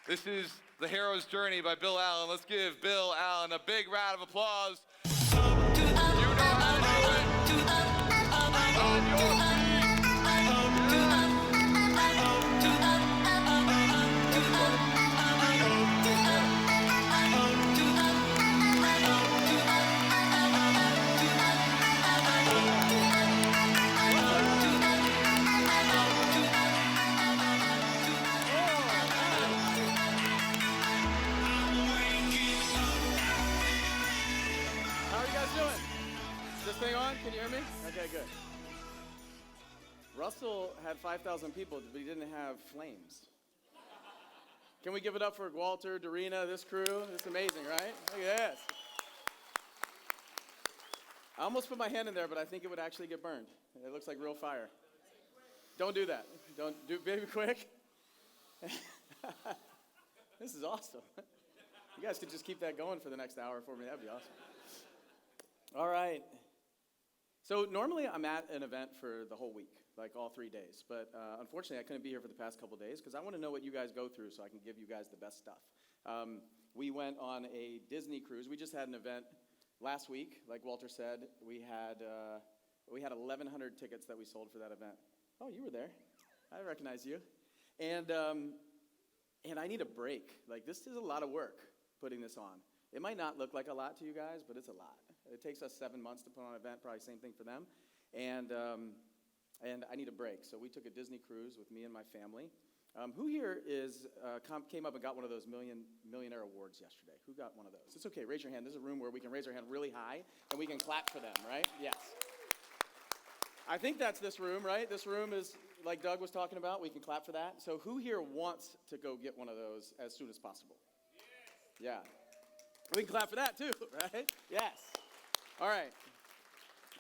This is The Hero's Journey by Bill Allen. Let's give Bill Allen a big round of applause. You know how to do it. On your feet. Thing on? Can you hear me? Okay, good. Russell had 5,000 people, but he didn't have flames. Can we give it up for Walter, Dorina, this crew? It's amazing, right? Look at this. I almost put my hand in there, but I think it would actually get burned. It looks like real fire. Don't do that. Don't do it, baby, quick. This is awesome. You guys could just keep that going for the next hour for me. That'd be awesome. All right. So normally I'm at an event for the whole week, like all 3 days. But unfortunately, I couldn't be here for the past couple days because I want to know what you guys go through so I can give you guys the best stuff. We went on a Disney cruise. We just had an event last week, like Walter said. We had 1,100 tickets that we sold for that event. Oh, you were there. I recognize you. And I need a break. Like, this is a lot of work putting this on. It might not look like a lot to you guys, but it's a lot. It takes us 7 months to put on an event, probably same thing for them. And I need a break. So we took a Disney cruise with me and my family. Who here came up and got one of those millionaire awards yesterday? Who got one of those? It's okay, raise your hand. There's a room where we can raise our hand really high, and we can clap for them, right? Yes. I think that's this room, right? This room is, like Doug was talking about, we can clap for that. So who here wants to go get one of those as soon as possible? Yeah. We can clap for that too, right? Yes. All right.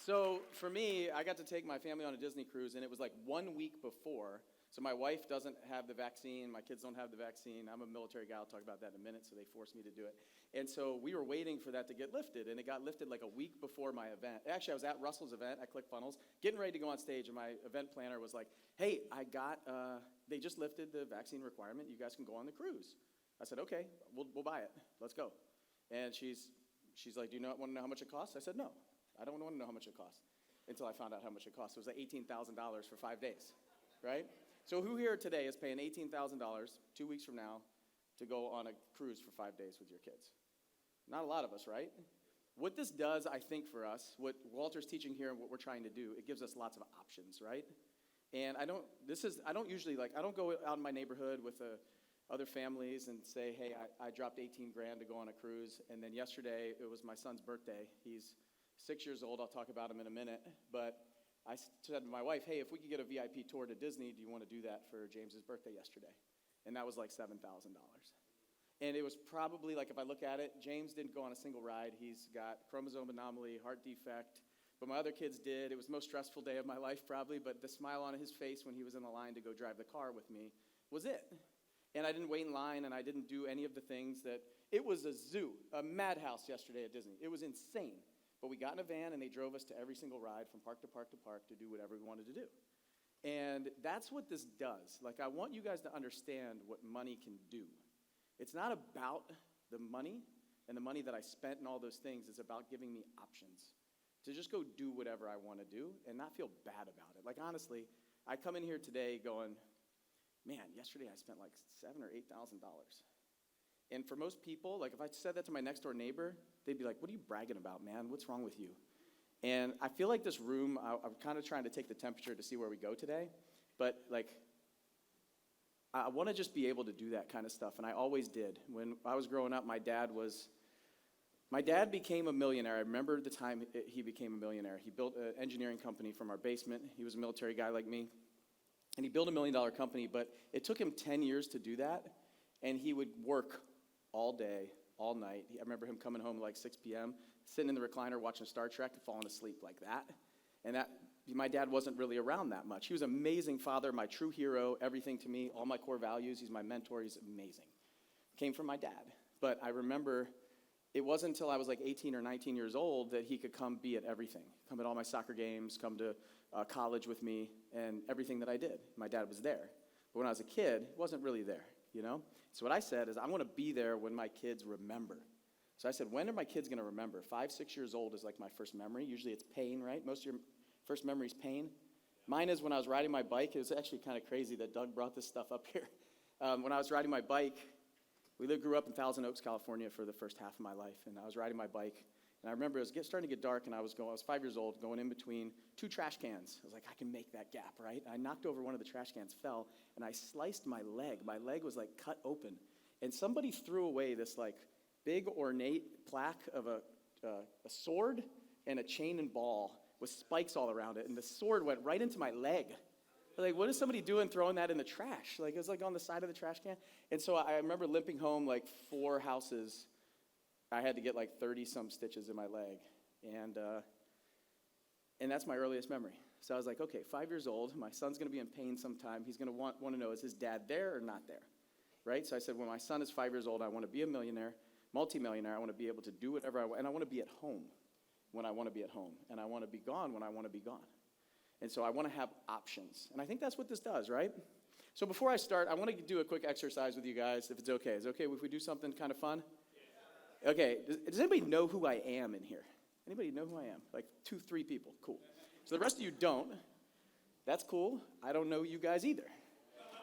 So for me, I got to take my family on a Disney cruise, and it was like 1 week before. So my wife doesn't have the vaccine. My kids don't have the vaccine. I'm a military guy. I'll talk about that in a minute, so they forced me to do it. And so we were waiting for that to get lifted, and it got lifted like a week before my event. Actually, I was at Russell's event at ClickFunnels, getting ready to go on stage, and my event planner was like, hey, they just lifted the vaccine requirement. You guys can go on the cruise. I said, okay, we'll buy it. Let's go. And she's like, do you want to know how much it costs? I said, no, I don't want to know how much it costs until I found out how much it costs. It was like $18,000 for 5 days, right? So who here today is paying $18,000 2 weeks from now to go on a cruise for 5 days with your kids? Not a lot of us, right? What this does, I think, for us, what Walter's teaching here and what we're trying to do, it gives us lots of options, right? And I don't go out in my neighborhood with other families and say, hey, I dropped 18 grand to go on a cruise, and then yesterday it was my son's birthday. He's 6 years old. I'll talk about him in a minute. But I said to my wife, hey, if we could get a VIP tour to Disney, do you want to do that for James's birthday yesterday? And that was like $7,000. And it was probably, like, if I look at it, James didn't go on a single ride. He's got chromosome anomaly, heart defect. But my other kids did. It was the most stressful day of my life probably, but the smile on his face when he was in the line to go drive the car with me was it. And I didn't wait in line, and I didn't do any of the things that, it was a zoo, a madhouse yesterday at Disney. It was insane. But we got in a van, and they drove us to every single ride from park to park to park to do whatever we wanted to do. And that's what this does. Like, I want you guys to understand what money can do. It's not about the money and the money that I spent and all those things. It's about giving me options to just go do whatever I want to do and not feel bad about it. Like, honestly, I come in here today going, man, yesterday I spent like $7,000 or $8,000. And for most people, like if I said that to my next door neighbor, they'd be like, what are you bragging about, man? What's wrong with you? And I feel like this room, I'm kind of trying to take the temperature to see where we go today. But like, I want to just be able to do that kind of stuff. And I always did. When I was growing up, my dad became a millionaire. I remember the time he became a millionaire. He built an engineering company from our basement. He was a military guy like me. And he built $1 million company, but it took him 10 years to do that, and he would work all day, all night. I remember him coming home at like 6 p.m., sitting in the recliner watching Star Trek and falling asleep like that. And my dad wasn't really around that much. He was an amazing father, my true hero, everything to me, all my core values. He's my mentor. He's amazing. Came from my dad. But I remember it wasn't until I was like 18 or 19 years old that he could come be at everything, come at all my soccer games, come to college with me, and everything that I did. My dad was there. But when I was a kid, he wasn't really there, you know? So what I said is, I want to be there when my kids remember. So I said, when are my kids going to remember? 5, 6 years old is like my first memory. Usually it's pain, right? Most of your first memory is pain. Mine is when I was riding my bike. It was actually kind of crazy that Doug brought this stuff up here. When I was riding my bike, grew up in Thousand Oaks, California for the first half of my life, and I was riding my bike, and I remember it was starting to get dark, and I was 5 years old, going in between 2 trash cans. I was like, I can make that gap, right? I knocked over one of the trash cans, fell, and I sliced my leg. My leg was like cut open, and somebody threw away this like big ornate plaque of a sword and a chain and ball with spikes all around it, and the sword went right into my leg. Like, what is somebody doing throwing that in the trash? Like, it was like on the side of the trash can. And so I remember limping home like 4 houses. I had to get like 30-some stitches in my leg. And that's my earliest memory. So I was like, okay, 5 years old, my son's going to be in pain sometime. He's going to want to know, is his dad there or not there? Right? So I said, when my son is 5 years old, I want to be a millionaire, multimillionaire. I want to be able to do whatever I want. And I want to be at home when I want to be at home. And I want to be gone when I want to be gone. And so I want to have options. And I think that's what this does, right? So before I start, I want to do a quick exercise with you guys, if it's okay. Is it okay if we do something kind of fun? Yeah. Okay. Does anybody know who I am in here? Anybody know who I am? Like 2, 3 people. Cool. So the rest of you don't. That's cool. I don't know you guys either.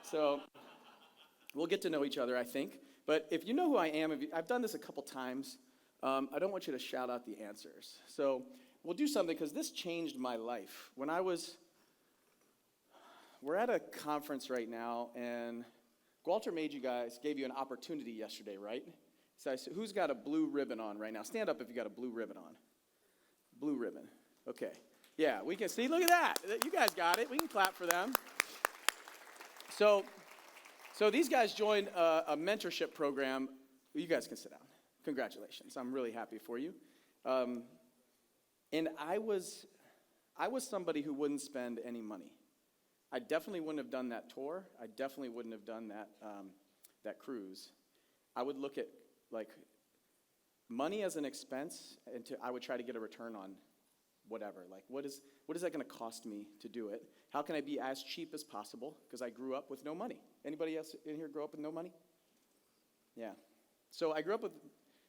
So we'll get to know each other, I think. But if you know who I am, I've done this a couple times. I don't want you to shout out the answers. So we'll do something, because this changed my life. We're at a conference right now, and Walter gave you an opportunity yesterday, right? So I said, who's got a blue ribbon on right now? Stand up if you got a blue ribbon on. Blue ribbon. Okay. Yeah, we can see. Look at that. You guys got it. We can clap for them. So these guys joined a mentorship program. You guys can sit down. Congratulations. I'm really happy for you. And I was somebody who wouldn't spend any money. I definitely wouldn't have done that tour. I definitely wouldn't have done that cruise. I would look at like money as an expense, and I would try to get a return on whatever. Like, what is that going to cost me to do it? How can I be as cheap as possible? Because I grew up with no money. Anybody else in here grow up with no money? Yeah. So I grew up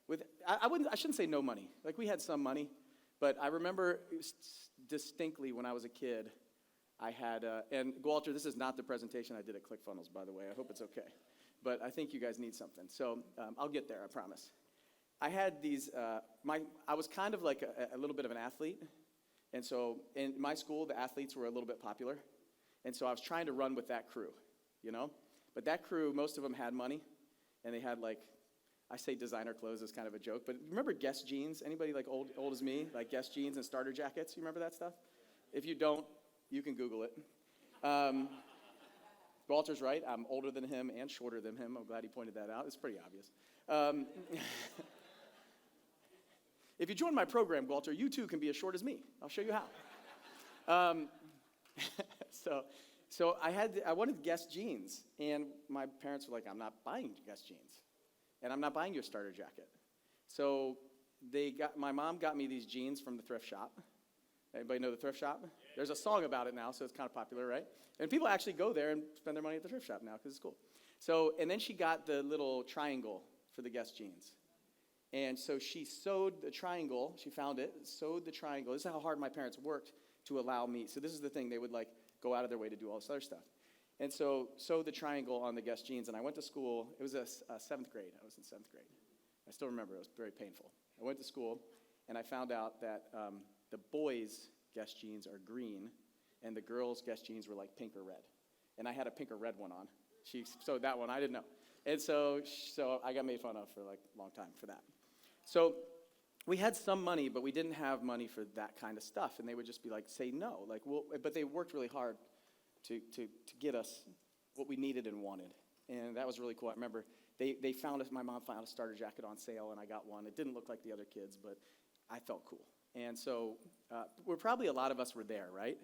with I shouldn't say no money. Like, we had some money. But I remember distinctly when I was a kid, I had, and Walter, this is not the presentation I did at ClickFunnels, by the way. I hope it's okay. But I think you guys need something. So I'll get there, I promise. I had these, I was kind of like a little bit of an athlete. And so in my school, the athletes were a little bit popular. And so I was trying to run with that crew, you know? But that crew, most of them had money. And they had like, I say designer clothes as kind of a joke, but remember Guess jeans? Anybody like old as me, like Guess jeans and starter jackets? You remember that stuff? If you don't, you can Google it. Walter's right. I'm older than him and shorter than him. I'm glad he pointed that out. It's pretty obvious. If you join my program, Walter, you too can be as short as me. I'll show you how. So I wanted Guess jeans, and my parents were like, I'm not buying Guess jeans. And I'm not buying you a starter jacket. So my mom got me these jeans from the thrift shop. Anybody know the thrift shop? Yeah. There's a song about it now, so it's kind of popular, right? And people actually go there and spend their money at the thrift shop now because it's cool. So, and then she got the little triangle for the Guess jeans. And so she sewed the triangle. She found it, sewed the triangle. This is how hard my parents worked to allow me. So this is the thing. They would like go out of their way to do all this other stuff. And so sewed the triangle on the Guess jeans, and I went to school. It was a 7th grade. I was in 7th grade. I still remember. It was very painful. I went to school, and I found out that the boys' Guess jeans are green, and the girls' Guess jeans were like pink or red. And I had a pink or red one on. She sewed that one. I didn't know. And so I got made fun of for like a long time for that. So we had some money, but we didn't have money for that kind of stuff. And they would just be like, say no. Like, but they worked really hard to get us what we needed and wanted. And that was really cool. I remember they found us, my mom found a starter jacket on sale, and I got one. It didn't look like the other kids, but I felt cool. And so a lot of us were there, right?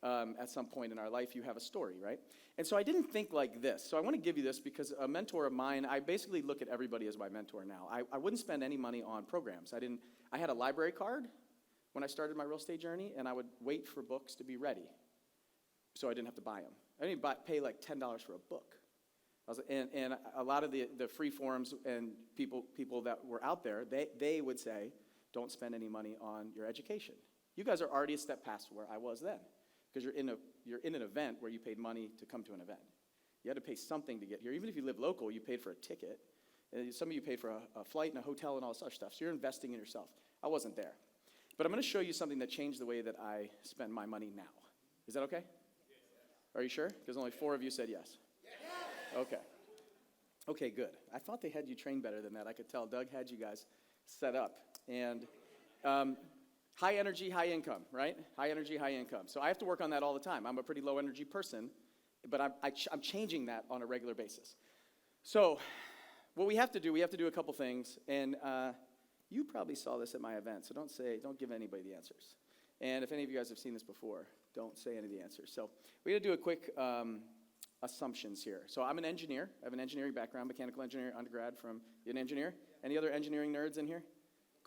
At some point in our life, you have a story, right? And so I didn't think like this. So I want to give you this because a mentor of mine, I basically look at everybody as my mentor now. I wouldn't spend any money on programs. I had a library card when I started my real estate journey, and I would wait for books to be ready so I didn't have to buy them. I didn't pay like $10 for a book. And a lot of the free forums and people that were out there, they would say, don't spend any money on your education. You guys are already a step past where I was then, because you're in an event where you paid money to come to an event. You had to pay something to get here. Even if you live local, you paid for a ticket. And some of you paid for a flight and a hotel and all such stuff. So you're investing in yourself. I wasn't there. But I'm going to show you something that changed the way that I spend my money now. Is that okay? Are you sure? Because only 4 of you said yes. Okay. Okay, good. I thought they had you trained better than that. I could tell Doug had you guys set up. And high energy, high income, right? High energy, high income. So I have to work on that all the time. I'm a pretty low energy person, but I'm changing that on a regular basis. So what we have to do a couple things. And you probably saw this at my event, so don't give anybody the answers. And if any of you guys have seen this before, don't say any of the answers. So we're going to do a quick assumptions here. So I'm an engineer. I have an engineering background, mechanical engineer, undergrad from, you an engineer? Any other engineering nerds in here?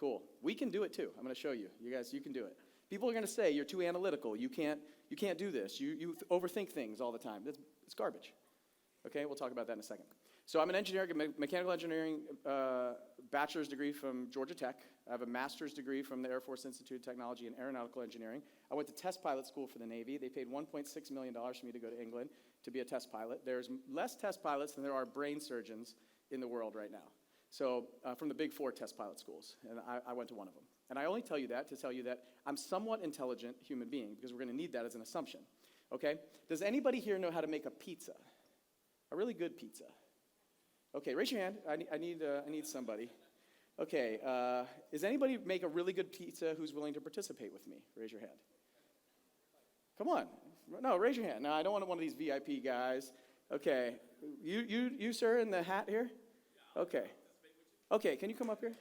Cool. We can do it too. I'm going to show you. You guys, you can do it. People are going to say you're too analytical. You can't do this. You overthink things all the time. It's garbage. Okay, we'll talk about that in a second. So I'm an engineer, mechanical engineering bachelor's degree from Georgia Tech. I have a master's degree from the Air Force Institute of Technology in aeronautical engineering. I went to test pilot school for the Navy. They paid $1.6 million for me to go to England to be a test pilot. There's less test pilots than there are brain surgeons in the world right now. So from the big 4 test pilot schools, and I went to one of them. And I only tell you that to tell you that I'm somewhat intelligent human being, because we're going to need that as an assumption. Okay? Does anybody here know how to make a pizza? A really good pizza? Okay, raise your hand. I need somebody. Okay, does anybody make a really good pizza who's willing to participate with me? Raise your hand. Come on. No, raise your hand. No, I don't want one of these VIP guys. Okay, you sir, in the hat here? Okay. Okay, can you come up here?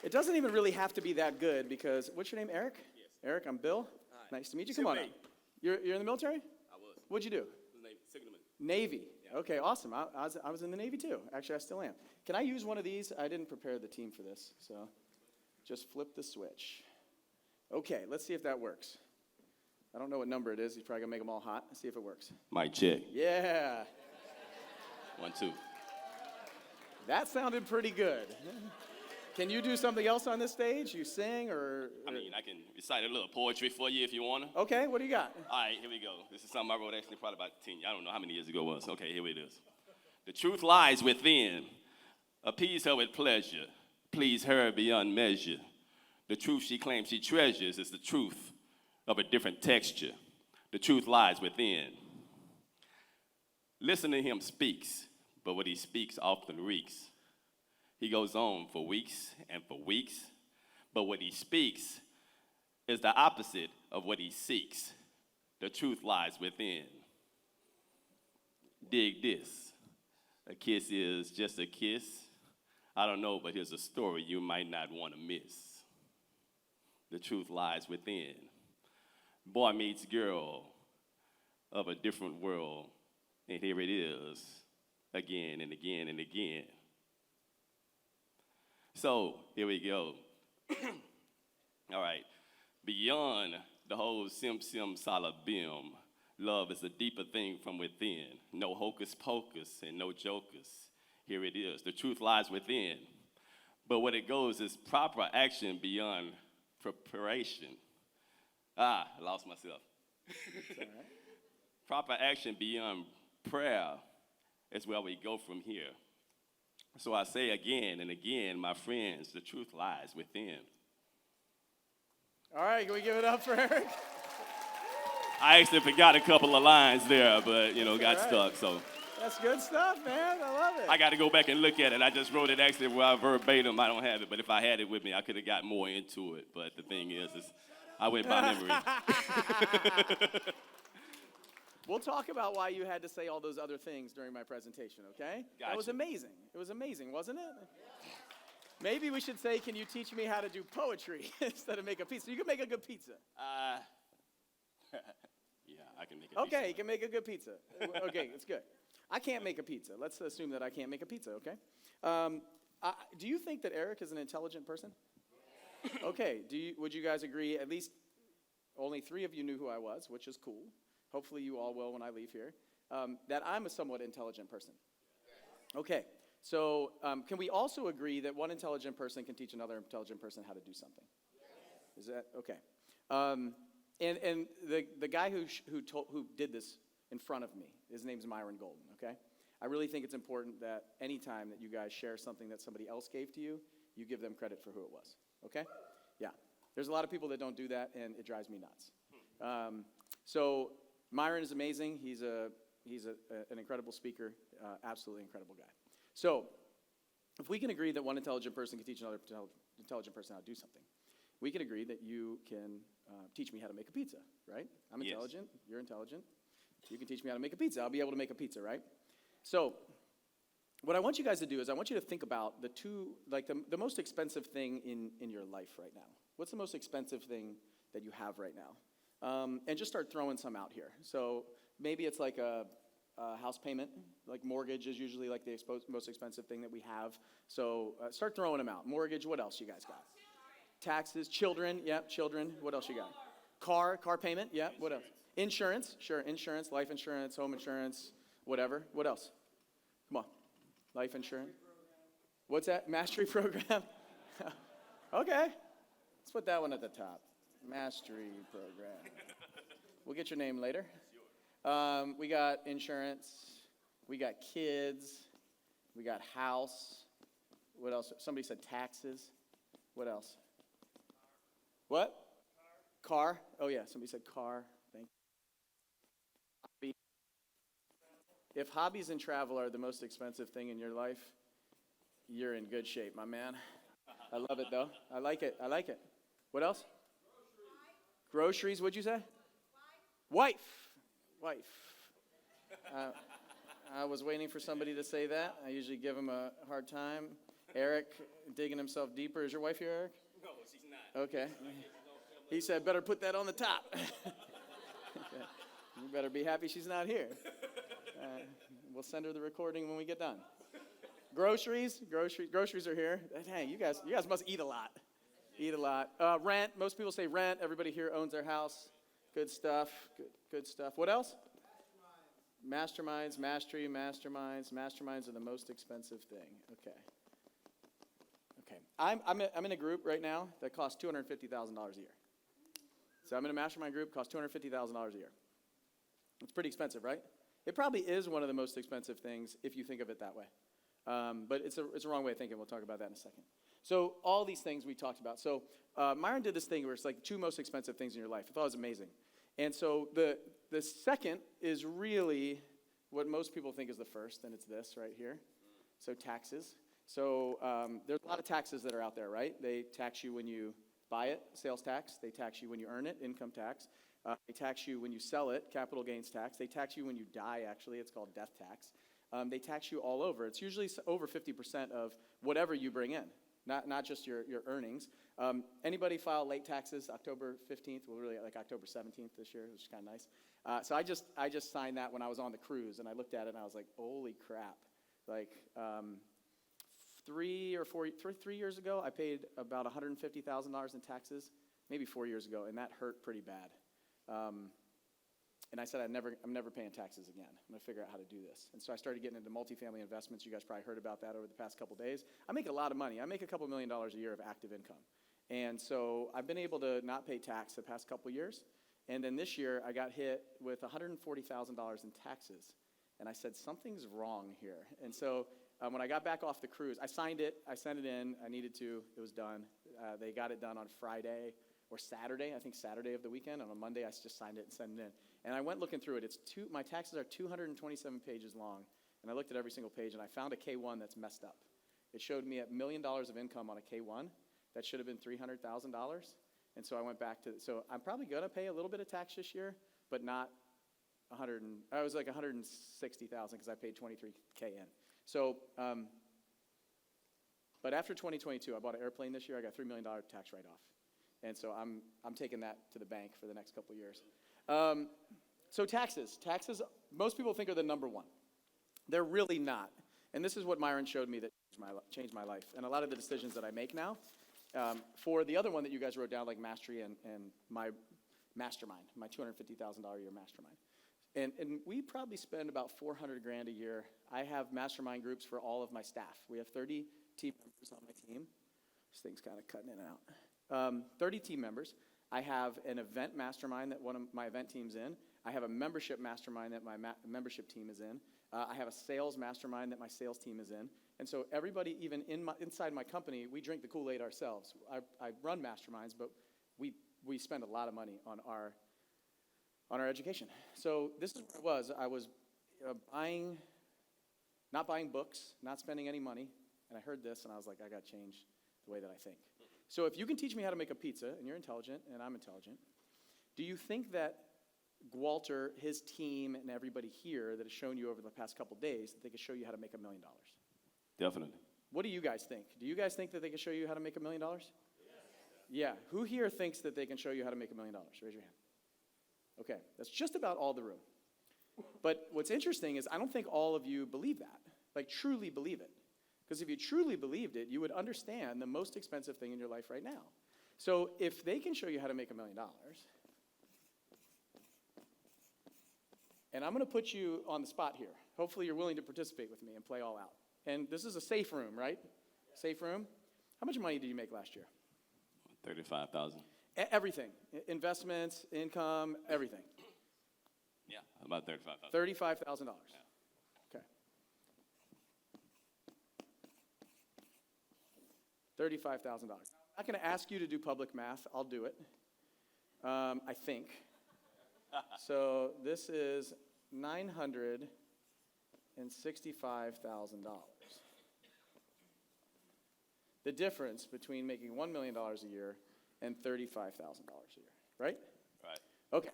It doesn't even really have to be that good, because, what's your name, Eric? Yes. Eric, I'm Bill. Hi. Nice to meet you. Come on up. You're in the military? I was. What'd you do? Signalman. Navy. Yeah. Okay, awesome. I was in the Navy too. Actually, I still am. Can I use one of these? I didn't prepare the team for this, so just flip the switch. Okay, let's see if that works. I don't know what number it is. He's probably going to make them all hot. Let's see if it works. Mic check. Yeah. 1, 2. That sounded pretty good. Can you do something else on this stage? You sing or? I mean, I can recite a little poetry for you if you want to. Okay, what do you got? All right, here we go. This is something I wrote actually probably about 10, I don't know how many years ago it was. Okay, here it is. The truth lies within. Appease her with pleasure. Please her beyond measure. The truth she claims she treasures is the truth of a different texture. The truth lies within. Listen to him speaks, but what he speaks often reeks. He goes on for weeks and for weeks, but what he speaks is the opposite of what he seeks. The truth lies within. Dig this. A kiss is just a kiss. I don't know, but here's a story you might not want to miss. The truth lies within. Boy meets girl of a different world, and here it is, again and again and again. So, here we go. All right. Beyond the whole sim salabim, love is a deeper thing from within. No hocus pocus and no jokers. Here it is. The truth lies within. But what it goes is proper action beyond preparation. I lost myself. Right. Proper action beyond prayer is where we go from here. So I say again and again, my friends, the truth lies within. All right, can we give it up for Eric? I actually forgot a couple of lines there, but, got right. stuck, so. That's good stuff, man. I love it. I got to go back and look at it. I just wrote it actually verbatim. I don't have it, but if I had it with me, I could have got more into it. But the thing is I went by memory. We'll talk about why you had to say all those other things during my presentation, okay? Gotcha. That was amazing. It was amazing, wasn't it? Maybe we should say, can you teach me how to do poetry instead of make a pizza? You can make a good pizza. Yeah, I can make a pizza. Okay, you can make a good pizza. Okay, it's good. I can't make a pizza. Let's assume that I can't make a pizza, okay? Do you think that Eric is an intelligent person? Okay, would you guys agree, at least only 3 of you knew who I was, which is cool. hopefully you all will when I leave here, that I'm a somewhat intelligent person. Okay, so can we also agree that one intelligent person can teach another intelligent person how to do something? Is that okay? And the guy who did this in front of me, his name's Myron Golden, okay? I really think it's important that anytime that you guys share something that somebody else gave to you, you give them credit for who it was, okay? Yeah. There's a lot of people that don't do that, and it drives me nuts. So Myron is amazing. He's an incredible speaker, absolutely incredible guy. So if we can agree that one intelligent person can teach another intelligent person how to do something, we can agree that you can teach me how to make a pizza, right? I'm Yes. intelligent. You're intelligent. You can teach me how to make a pizza. I'll be able to make a pizza, right? So what I want you guys to do is I want you to think about the most expensive thing in your life right now. What's the most expensive thing that you have right now? And just start throwing some out here. So maybe it's like a house payment. Like mortgage is usually like the most expensive thing that we have. So start throwing them out. Mortgage, what else you guys got? Taxes, children, yep, children. What else you got? Car payment, yeah, what else? Insurance, sure, insurance, life insurance, home insurance, whatever. What else? Come on, life insurance. What's that? Mastery program? Okay, let's put that one at the top. Mastery program. We'll get your name later. We got insurance. We got kids. We got house. What else? Somebody said taxes. What else? What? Car. Oh, yeah, somebody said car. Thank you. Hobby. If hobbies and travel are the most expensive thing in your life, you're in good shape, my man. I love it, though. I like it. I like it. What else? Groceries, what'd you say? Wife. I was waiting for somebody to say that. I usually give him a hard time. Eric, digging himself deeper. Is your wife here, Eric? No, she's not. Okay. He said, better put that on the top. Okay. You better be happy she's not here. We'll send her the recording when we get done. Groceries are here. Dang, you guys must eat a lot. Eat a lot. Rent, most people say rent. Everybody here owns their house. Good stuff, good stuff. What else? Masterminds, mastery, masterminds. Masterminds are the most expensive thing. Okay. I'm in a group right now that costs $250,000 a year. So I'm in a mastermind group, costs $250,000 a year. It's pretty expensive, right? It probably is one of the most expensive things if you think of it that way. But it's a wrong way of thinking. We'll talk about that in a second. So all these things we talked about. So Myron did this thing where it's like two most expensive things in your life. I thought it was amazing. And so the second is really what most people think is the first, and it's this right here. So taxes. So there's a lot of taxes that are out there, right? They tax you when you buy it, sales tax. They tax you when you earn it, income tax. They tax you when you sell it, capital gains tax. They tax you when you die, actually. It's called death tax. They tax you all over. It's usually over 50% of whatever you bring in, not just your earnings. Anybody file late taxes October 15th? Well, really like October 17th this year, which is kind of nice. So I just signed that when I was on the cruise, and I looked at it, and I was like, holy crap. Like 3 years ago, I paid about $150,000 in taxes, maybe 4 years ago, and that hurt pretty bad. And I said, I'm never paying taxes again. I'm going to figure out how to do this. And so I started getting into multifamily investments. You guys probably heard about that over the past couple days. I make a lot of money. I make a couple $1 million a year of active income. And so I've been able to not pay tax the past couple years. And then this year, I got hit with $140,000 in taxes. And I said, something's wrong here. And so when I got back off the cruise, I signed it. I sent it in. I needed to. It was done. They got it done on Friday or Saturday, I think Saturday of the weekend. And on Monday, I just signed it and sent it in. And I went looking through it. My taxes are 227 pages long. And I looked at every single page, and I found a K-1 that's messed up. It showed me $1 million of income on a K-1. That should have been $300,000. And so I went back to, so I'm probably going to pay a little bit of tax this year, but not I was like $160,000 because I paid $23K in. So, but after 2022, I bought an airplane this year. I got $3 million tax write-off. And so I'm taking that to the bank for the next couple of years. So taxes, most people think are the number one. They're really not. And this is what Myron showed me that changed my life. And a lot of the decisions that I make now, for the other one that you guys wrote down, like mastery and my mastermind, my $250,000 a year mastermind. And we probably spend about 400 grand a year. I have mastermind groups for all of my staff. We have 30 team members on my team. This thing's kind of cutting in and out. 30 team members. I have an event mastermind that one of my event team's in. I have a membership mastermind that my membership team is in. I have a sales mastermind that my sales team is in. And so everybody, even inside my company, we drink the Kool-Aid ourselves. I run masterminds, but we spend a lot of money on our education. So this is what it was. I was not buying books, not spending any money, and I heard this, and I was like, I got to change the way that I think. So if you can teach me how to make a pizza, and you're intelligent, and I'm intelligent, do you think that Walter, his team, and everybody here that has shown you over the past couple days, that they could show you how to make $1 million? Definitely. What do you guys think? Do you guys think that they can show you how to make $1 million? Yes. Yeah. Who here thinks that they can show you how to make $1 million? Raise your hand. Okay, that's just about all the room. But what's interesting is I don't think all of you believe that, like truly believe it. Because if you truly believed it, you would understand the most expensive thing in your life right now. So if they can show you how to make $1 million, and I'm going to put you on the spot here. Hopefully you're willing to participate with me and play all out. And this is a safe room, right? Safe room. How much money did you make last year? 35,000. Everything. Investments, income, everything. Yeah, about 35,000. $35,000. Yeah. Okay. $35,000. I'm not going to ask you to do public math. I'll do it. I think. So this is $965,000. The difference between making $1 million a year and $35,000 a year, right? Right. Okay.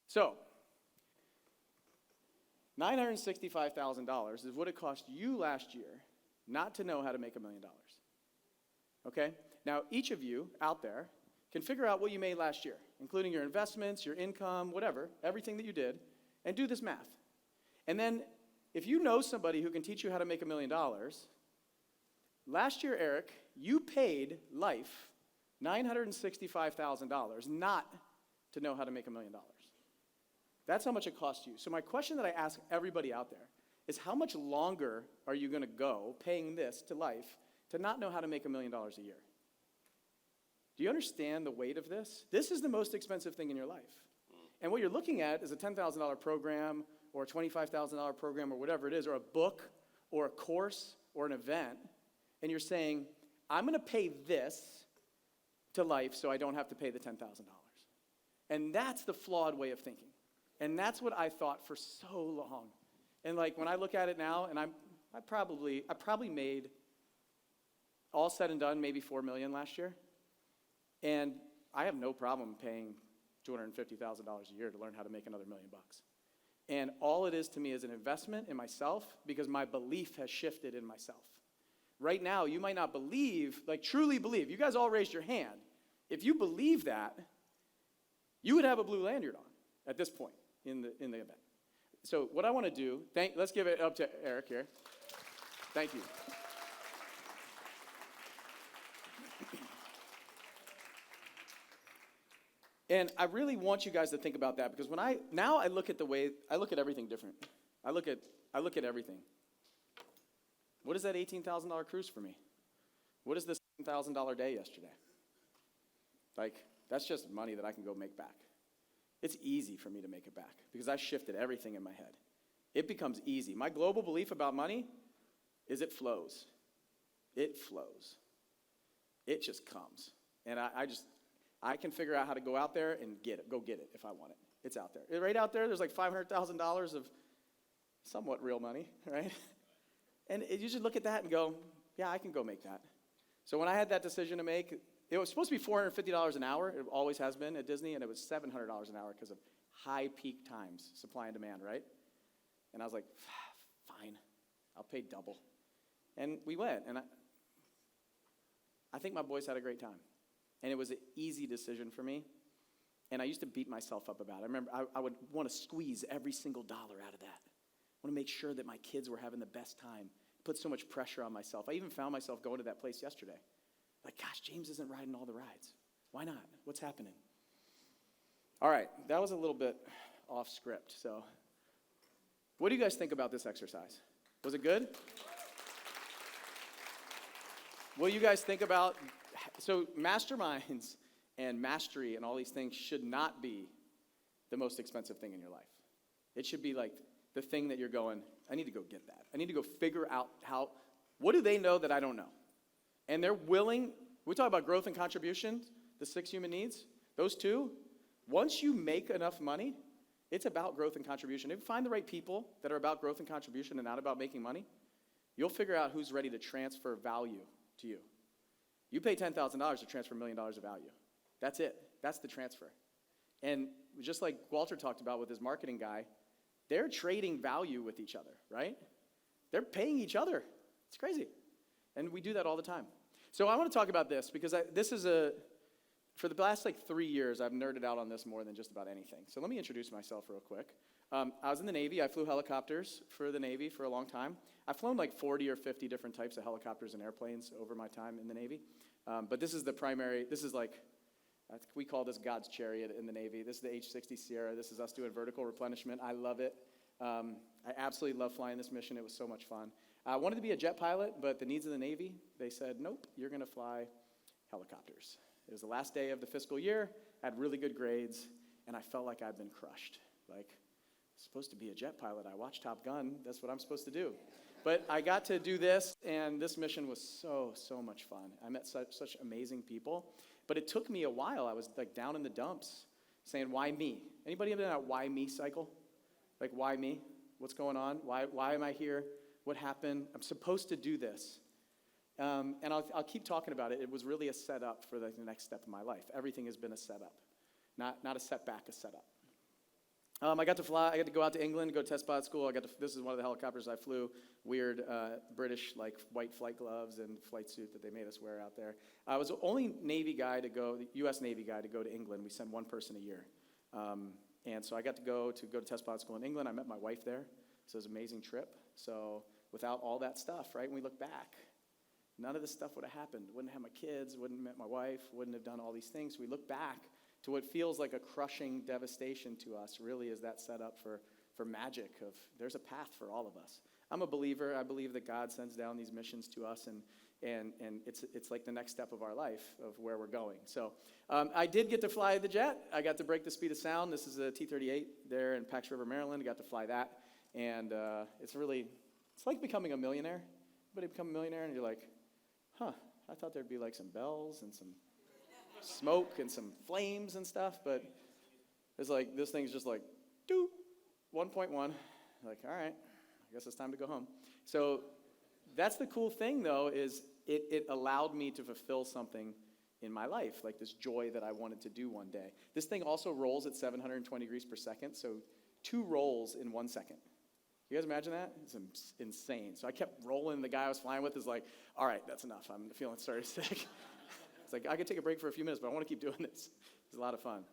So $965,000 is what it cost you last year not to know how to make $1 million. Okay? Now, each of you out there can figure out what you made last year, including your investments, your income, whatever, everything that you did, and do this math. And then if you know somebody who can teach you how to make $1 million, last year, Eric, you paid life $965,000 not to know how to make $1 million. That's how much it cost you. So my question that I ask everybody out there is how much longer are you going to go paying this to life to not know how to make $1 million a year? Do you understand the weight of this? This is the most expensive thing in your life. And what you're looking at is a $10,000 program or a $25,000 program or whatever it is, or a book or a course or an event, and you're saying, I'm going to pay this to life so I don't have to pay the $10,000. And that's the flawed way of thinking. And that's what I thought for so long. And like when I look at it now, and I probably made, all said and done, maybe $4 million last year. And I have no problem paying $250,000 a year to learn how to make another $1 million. And all it is to me is an investment in myself because my belief has shifted in myself. Right now, you might not believe, like truly believe. You guys all raised your hand. If you believe that, you would have a blue lanyard on at this point in the event. So what I want to do, let's give it up to Eric here. Thank you. And I really want you guys to think about that because I look at everything different. I look at everything. What is that $18,000 cruise for me? What is this $7,000 day yesterday? Like, that's just money that I can go make back. It's easy for me to make it back because I shifted everything in my head. It becomes easy. My global belief about money is it flows. It flows. It just comes. And I can figure out how to go out there and go get it if I want it. It's out there. Right out there, there's like $500,000 of somewhat real money, right? And you just look at that and go, yeah, I can go make that. So when I had that decision to make, it was supposed to be $450 an hour. It always has been at Disney, and it was $700 an hour because of high peak times, supply and demand, right? And I was like, fine, I'll pay double. And we went, and I think my boys had a great time. And it was an easy decision for me. And I used to beat myself up about it. I remember I would want to squeeze every single dollar out of that. I want to make sure that my kids were having the best time. Put so much pressure on myself. I even found myself going to that place yesterday. Like, gosh, James isn't riding all the rides. Why not? What's happening? All right, that was a little bit off script. So What do you guys think about this exercise? Was it good? What do you guys think about, so masterminds and mastery and all these things should not be the most expensive thing in your life. It should be like the thing that you're going, I need to go get that. I need to go figure out what do they know that I don't know? And they're willing, we talk about growth and contribution, the 6 human needs, those 2, once you make enough money, it's about growth and contribution. If you find the right people that are about growth and contribution and not about making money, you'll figure out who's ready to transfer value to you. You pay $10,000 to transfer $1 million of value. That's it. That's the transfer. And just like Walter talked about with his marketing guy, they're trading value with each other, right? They're paying each other. It's crazy. And we do that all the time. So I want to talk about this because for the last 3 years, I've nerded out on this more than just about anything. So let me introduce myself real quick. I was in the Navy. I flew helicopters for the Navy for a long time. I've flown 40 or 50 different types of helicopters and airplanes over my time in the Navy. But this is the primary, we call this God's chariot in the Navy. This is the H-60 Sierra. This is us doing vertical replenishment. I love it. I absolutely love flying this mission. It was so much fun. I wanted to be a jet pilot, but the needs of the Navy, they said, nope, you're going to fly helicopters. It was the last day of the fiscal year. I had really good grades, and I felt like I'd been crushed. I'm supposed to be a jet pilot. I watched Top Gun. That's what I'm supposed to do. But I got to do this, and this mission was so much fun. I met such amazing people. But it took me a while. I was down in the dumps saying, why me? Anybody ever in that why me cycle? Why me? What's going on? Why am I here? What happened? I'm supposed to do this. And I'll keep talking about it. It was really a setup for the next step of my life. Everything has been a setup, not a setback, a setup. I got to fly. I got to go out to England, go to test pilot school. This is one of the helicopters I flew. Weird British white flight gloves and flight suit that they made us wear out there. I was the only Navy guy to go, the U.S. Navy guy to go to England. We send one person a year, and so I got to go to test pilot school in England. I met my wife there, so it was an amazing trip. So without all that stuff, right? When we look back, none of this stuff would have happened. Wouldn't have my kids. Wouldn't have met my wife. Wouldn't have done all these things. We look back to what feels like a crushing devastation to us really is that setup for magic of there's a path for all of us. I'm a believer. I believe that God sends down these missions to us, and it's like the next step of our life of where we're going. So I did get to fly the jet. I got to break the speed of sound. This is a T-38 there in Pax River, Maryland. I got to fly that, and it's like becoming a millionaire. Everybody become a millionaire, and you're like, I thought there'd be some bells and some smoke and some flames and stuff, but it's this thing's just doop, 1.1. All right, I guess it's time to go home. So that's the cool thing, though, is it allowed me to fulfill something in my life, this joy that I wanted to do one day. This thing also rolls at 720 degrees per second, so 2 rolls in 1 second. You guys imagine that? It's insane. So I kept rolling. The guy I was flying with is all right, that's enough. I'm feeling started sick. It's I could take a break for a few minutes, but I want to keep doing this. It's a lot of fun.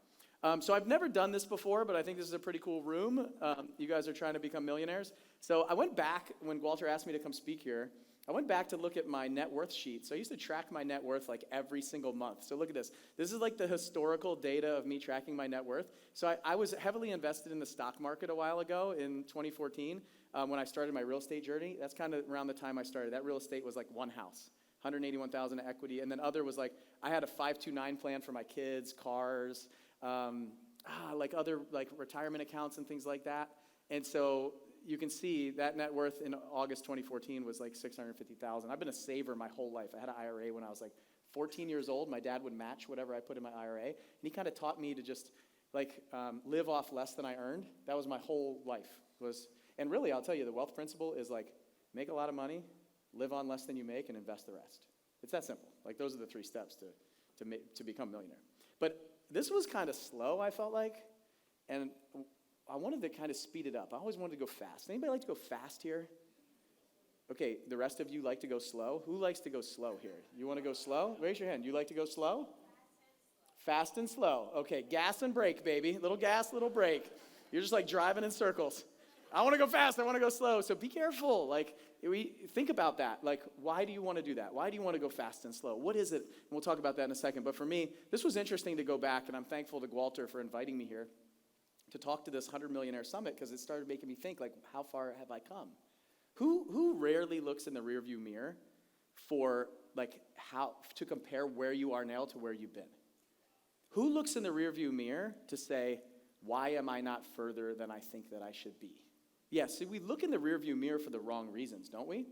So I've never done this before, but I think this is a pretty cool room. You guys are trying to become millionaires. So I went back, when Walter asked me to come speak here, I went back to look at my net worth sheet. So I used to track my net worth every single month. So look at this. This is the historical data of me tracking my net worth. So I was heavily invested in the stock market a while ago in 2014 when I started my real estate journey. That's kind of around the time I started. That real estate was one house. 181,000 equity, and then other was I had a 529 plan for my kids, cars, other retirement accounts and things like that. And so you can see that net worth in August 2014 was 650,000. I've been a saver my whole life. I had an IRA when I was 14 years old. My dad would match whatever I put in my IRA, and he kind of taught me to just live off less than I earned. That was my whole life. And really, I'll tell you, the wealth principle is make a lot of money, live on less than you make, and invest the rest. It's that simple. Those are the 3 steps to become a millionaire. But this was kind of slow, I felt like, and I wanted to kind of speed it up. I always wanted to go fast. Anybody like to go fast here? Okay, the rest of you like to go slow? Who likes to go slow here? You want to go slow? Raise your hand. You like to go slow? Fast and slow. Okay, gas and brake, baby. Little gas, little brake. You're just driving in circles. I want to go fast. I want to go slow. So be careful. We think about that. Why do you want to do that? Why do you want to go fast and slow? What is it? And we'll talk about that in a second. But for me, this was interesting to go back, and I'm thankful to Walter for inviting me here. to talk to this 100 Millionaire Summit because it started making me think, like, how far have I come? Who rarely looks in the rearview mirror for, like, how to compare where you are now to where you've been? Who looks in the rearview mirror to say, why am I not further than I think that I should be? Yeah, see, we look in the rearview mirror for the wrong reasons, don't we?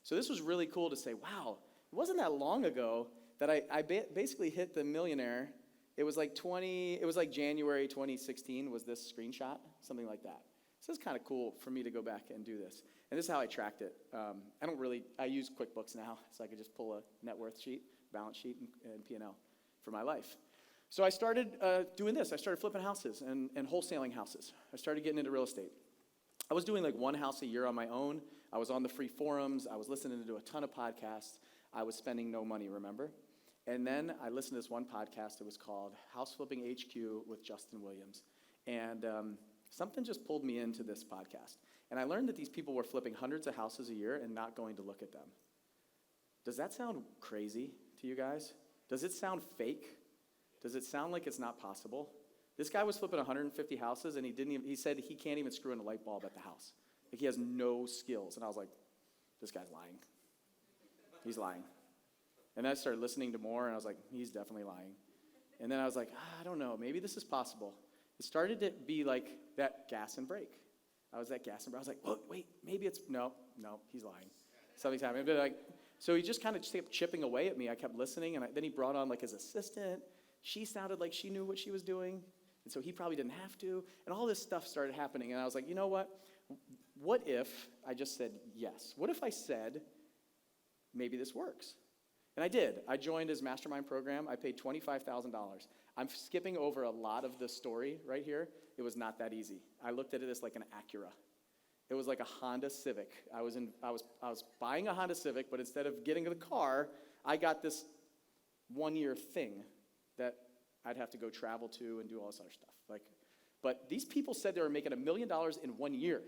So this was really cool to say, wow, it wasn't that long ago that I basically hit the millionaire. It was like January 2016 was this screenshot, something like that. So it's kind of cool for me to go back and do this. And this is how I tracked it. I use QuickBooks now, so I could just pull a net worth sheet, balance sheet, and P&L for my life. So I started doing this. I started flipping houses and wholesaling houses. I started getting into real estate. I was doing like one house a year on my own. I was on the free forums. I was listening to a ton of podcasts. I was spending no money, remember? And then I listened to this one podcast. It was called House Flipping HQ with Justin Williams. And something just pulled me into this podcast. And I learned that these people were flipping hundreds of houses a year and not going to look at them. Does that sound crazy to you guys? Does it sound fake? Does it sound like it's not possible? This guy was flipping 150 houses, and he said he can't even screw in a light bulb at the house. Like, he has no skills. And I was like, this guy's lying. He's lying. And then I started listening to more, and I was like, he's definitely lying. And then I was like, I don't know, maybe this is possible. It started to be like that gas and brake. I was that gas and brake. I was like, oh, wait, maybe it's, no, he's lying. Something's happening. So he just kind of kept chipping away at me. I kept listening, and then he brought on like his assistant. She sounded like she knew what she was doing, and so he probably didn't have to. And all this stuff started happening, and I was like, you know what? What if I just said yes? What if I said, maybe this works? And I did. I joined his mastermind program. I paid $25,000. I'm skipping over a lot of the story right here. It was not that easy. I looked at it as like an Acura. It was like a Honda Civic. I was buying a Honda Civic, but instead of getting the car, I got this one-year thing that I'd have to go travel to and do all this other stuff. But these people said they were making $1 million in 1 year.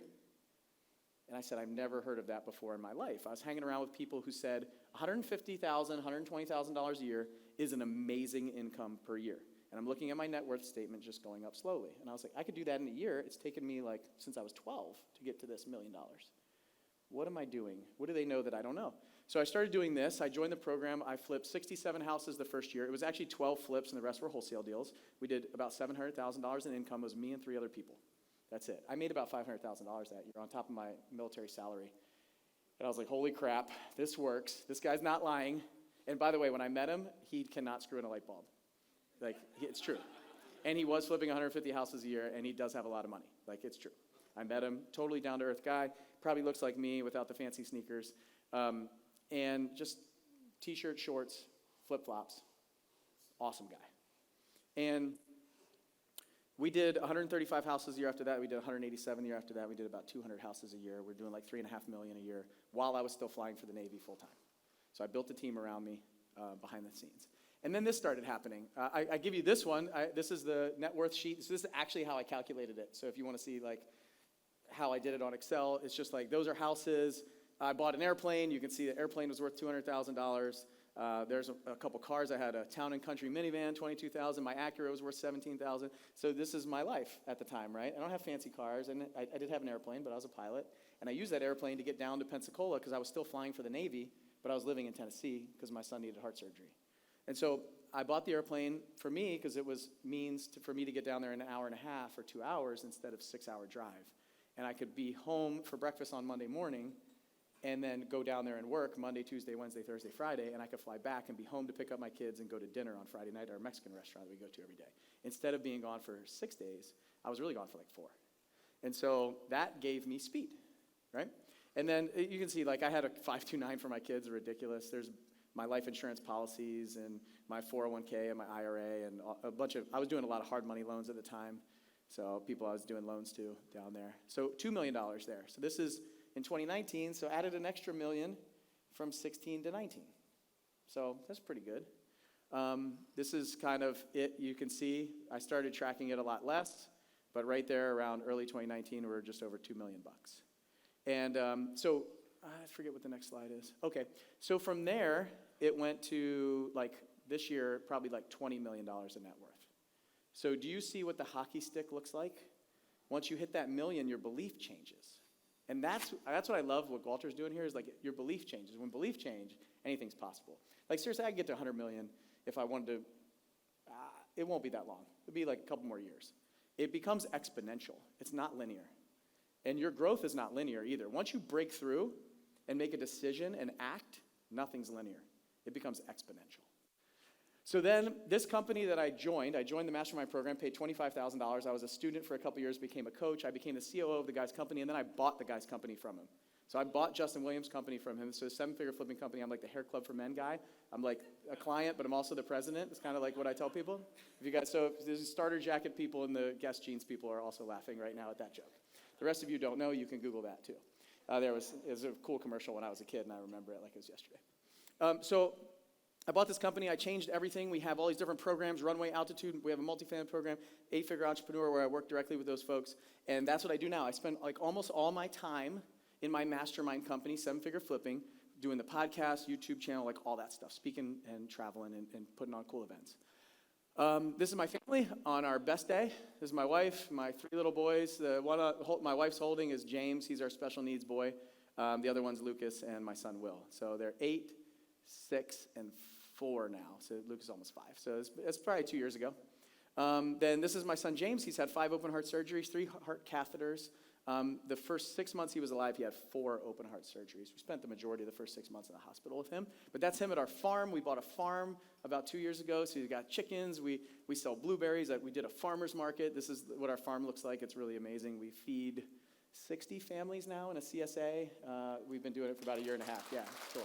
And I said, I've never heard of that before in my life. I was hanging around with people who said $150,000, $120,000 a year is an amazing income per year. And I'm looking at my net worth statement just going up slowly. And I was like, I could do that in a year. It's taken me since I was 12 to get to this $1 million. What am I doing? What do they know that I don't know? So I started doing this. I joined the program. I flipped 67 houses the first year. It was actually 12 flips, and the rest were wholesale deals. We did about $700,000 in income. It was me and 3 other people. That's it. I made about $500,000 that year on top of my military salary. And I was like, holy crap, this works. This guy's not lying. And by the way, when I met him, he cannot screw in a light bulb. It's true. And he was flipping 150 houses a year, and he does have a lot of money. It's true. I met him, totally down-to-earth guy. Probably looks like me without the fancy sneakers. And just T-shirt, shorts, flip-flops. Awesome guy. And we did 135 houses a year after that. We did 187 a year after that. We did about 200 houses a year. We're doing like $3.5 million a year while I was still flying for the Navy full-time. So I built a team around me behind the scenes. And then this started happening. I give you this one. This is the net worth sheet. So this is actually how I calculated it. So if you want to see how I did it on Excel, it's just those are houses. I bought an airplane. You can see the airplane was worth $200,000. There's a couple cars. I had a town and country minivan, $22,000. My Acura was worth $17,000. So this is my life at the time, right? I don't have fancy cars, and I did have an airplane, but I was a pilot. And I used that airplane to get down to Pensacola because I was still flying for the Navy, but I was living in Tennessee because my son needed heart surgery. And so I bought the airplane for me because it was for me to get down there in an hour and a half or 2 hours instead of 6-hour drive. And I could be home for breakfast on Monday morning and then go down there and work Monday, Tuesday, Wednesday, Thursday, Friday, and I could fly back and be home to pick up my kids and go to dinner on Friday night at our Mexican restaurant that we go to every day. Instead of being gone for 6 days, I was really gone for 4. And so that gave me speed, right? And then you can see, I had a 529 for my kids, ridiculous. There's my life insurance policies and my 401k and my IRA and I was doing a lot of hard money loans at the time. So people I was doing loans to down there. So $2 million there. So this is in 2019, so added an extra $1 million from 16 to 19. So that's pretty good. This is kind of it. You can see I started tracking it a lot less, but right there around early 2019, we're just over $2 million. And so I forget what the next slide is. Okay, so from there, it went to this year, probably $20 million in net worth. So do you see what the hockey stick looks like? once you hit that million, your belief changes. And that's what I love what Walter's doing here is like your belief changes. When belief change, anything's possible. Like seriously, I could get to 100 million if I wanted to. It won't be that long. It'll be like a couple more years. It becomes exponential. It's not linear. And your growth is not linear either. Once you break through and make a decision and act, nothing's linear. It becomes exponential. So then this company that I joined the mastermind program, paid $25,000. I was a student for a couple years, became a coach. I became the COO of the guy's company, and then I bought the guy's company from him. So I bought Justin Williams' company from him. So a seven-figure flipping company. I'm like the hair club for men guy. I'm like a client, but I'm also the president. It's kind of like what I tell people. So there's starter jacket people and the Guess jeans people are also laughing right now at that joke. The rest of you don't know, you can Google that too. It was a cool commercial when I was a kid, and I remember it like it was yesterday. So I bought this company. I changed everything. We have all these different programs, Runway, Altitude. We have a multifamily program, 8-figure entrepreneur, where I work directly with those folks. And that's what I do now. I spend like almost all my time in my mastermind company, 7-figure flipping, doing the podcast, YouTube channel, like all that stuff, speaking and traveling and putting on cool events. This is my family on our best day. This is my wife, my 3 little boys. The one my wife's holding is James. He's our special needs boy. The other one's Lucas and my son Will. So they're 8, 6, and 4 now. So Lucas is almost 5. So it's probably 2 years ago. Then this is my son James. He's had 5 open heart surgeries, 3 heart catheters. The first 6 months he was alive, he had 4 open heart surgeries. We spent the majority of the first 6 months in the hospital with him. But that's him at our farm. We bought a farm about 2 years ago. So he's got chickens. We sell blueberries. We did a farmer's market. This is what our farm looks like. It's really amazing. We feed 60 families now in a CSA. We've been doing it for about a year and a half. Yeah, cool.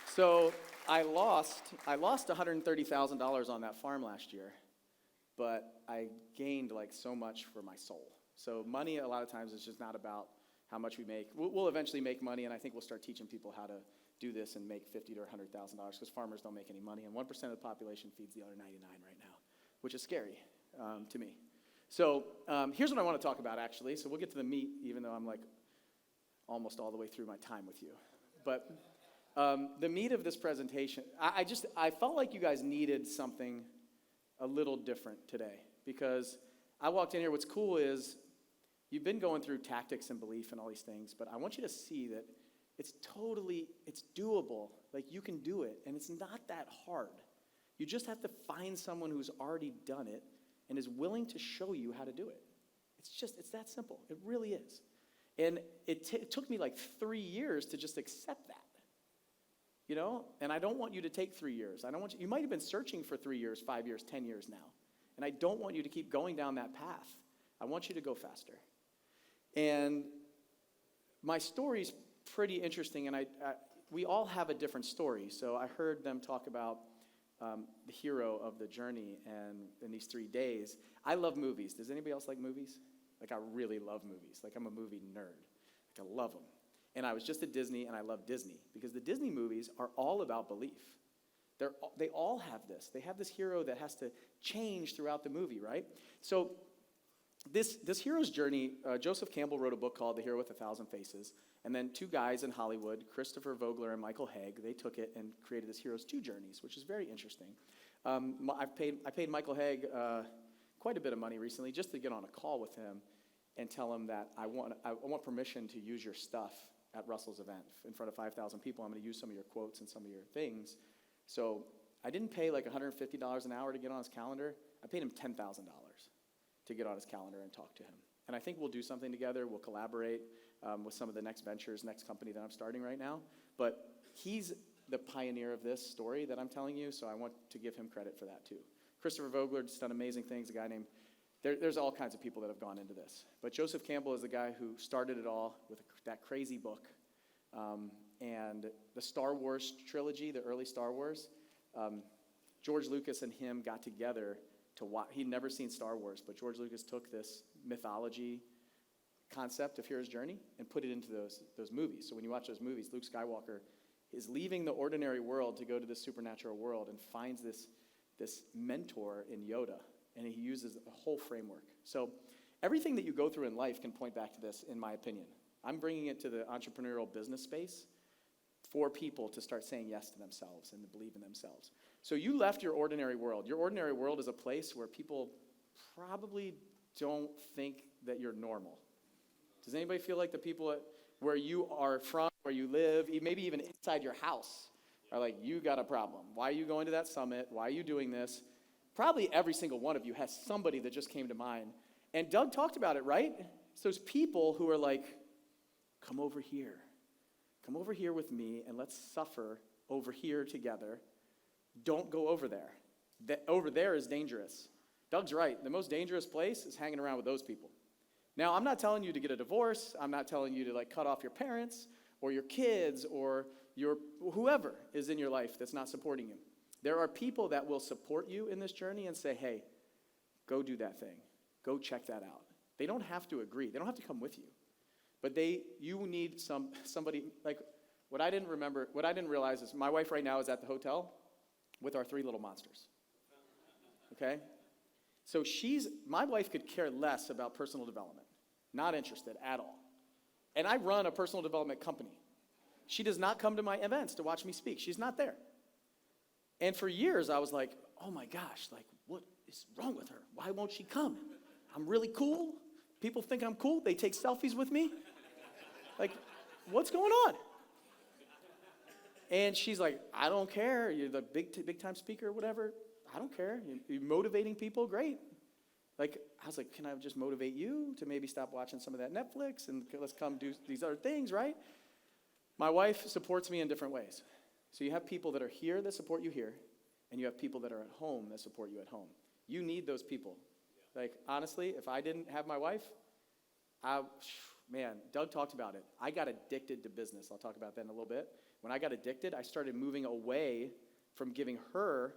So I lost $130,000 on that farm last year. But I gained like so much for my soul. So money a lot of times is just not about how much we make. We'll eventually make money, and I think we'll start teaching people how to do this and make $50,000 to $100,000 because farmers don't make any money, and 1% of the population feeds the other 99 right now, which is scary to me. So here's what I want to talk about actually. So we'll get to the meat, even though I'm like almost all the way through my time with you. But the meat of this presentation, I felt like you guys needed something a little different today because I walked in here. What's cool is you've been going through tactics and belief and all these things, but I want you to see that it's doable. Like you can do it, and it's not that hard. You just have to find someone who's already done it and is willing to show you how to do it. It's that simple. It really is. And it took me like 3 years to just accept that. You know, and I don't want you to take 3 years. You might have been searching for 3 years, 5 years, 10 years now. And I don't want you to keep going down that path. I want you to go faster. And my story's pretty interesting, and we all have a different story. So I heard them talk about the hero of the journey and in these 3 days. I love movies. Does anybody else like movies? Like I really love movies. Like I'm a movie nerd. Like I love them. And I was just at Disney, and I love Disney because the Disney movies are all about belief. They all have this. They have this hero that has to change throughout the movie, right? So this hero's journey, Joseph Campbell wrote a book called The Hero with 1,000 Faces, and then 2 guys in Hollywood, Christopher Vogler and Michael Haig, they took it and created this hero's 2 journeys, which is very interesting. I paid Michael Haig quite a bit of money recently just to get on a call with him and tell him that I want permission to use your stuff at Russell's event in front of 5,000 people. I'm going to use some of your quotes and some of your things. So I didn't pay like $150 an hour to get on his calendar. I paid him $10,000 to get on his calendar and talk to him. And I think we'll do something together. We'll collaborate with some of the next ventures, next company that I'm starting right now. But he's the pioneer of this story that I'm telling you, so I want to give him credit for that too. Christopher Vogler's done amazing things, a guy named There's all kinds of people that have gone into this. But Joseph Campbell is the guy who started it all with that crazy book. And the Star Wars trilogy, the early Star Wars, George Lucas and him got together to watch. He'd never seen Star Wars, but George Lucas took this mythology concept of Hero's Journey and put it into those movies. So when you watch those movies, Luke Skywalker is leaving the ordinary world to go to the supernatural world and finds this mentor in Yoda. And he uses a whole framework. So everything that you go through in life can point back to this, in my opinion. I'm bringing it to the entrepreneurial business space for people to start saying yes to themselves and to believe in themselves. So you left your ordinary world. Your ordinary world is a place where people probably don't think that you're normal. Does anybody feel like the people where you are from, where you live, maybe even inside your house, are like, you got a problem? Why are you going to that summit? Why are you doing this? Probably every single one of you has somebody that just came to mind. And Doug talked about it, right? It's those people who are like, come over here. Come over here with me, and let's suffer over here together. Don't go over there. Over there is dangerous. Doug's right. The most dangerous place is hanging around with those people. Now, I'm not telling you to get a divorce. I'm not telling you to like cut off your parents or your kids or your whoever is in your life that's not supporting you. There are people that will support you in this journey and say, hey, go do that thing. Go check that out. They don't have to agree. They don't have to come with you. But you need somebody, like what I didn't realize is my wife right now is at the hotel with our 3 little monsters. Okay? So my wife could care less about personal development. Not interested at all. And I run a personal development company. She does not come to my events to watch me speak. She's not there. And for years I was like, oh my gosh, like what is wrong with her? Why won't she come? I'm really cool. People think I'm cool. They take selfies with me. Like, what's going on? And she's like, I don't care. You're the big time speaker or whatever. I don't care. You're motivating people, great. Like, I was like, can I just motivate you to maybe stop watching some of that Netflix and let's come do these other things, right? My wife supports me in different ways. So you have people that are here that support you here, and you have people that are at home that support you at home. You need those people. Like, honestly, if I didn't have my wife, Doug talked about it. I got addicted to business. I'll talk about that in a little bit. When I got addicted, I started moving away from giving her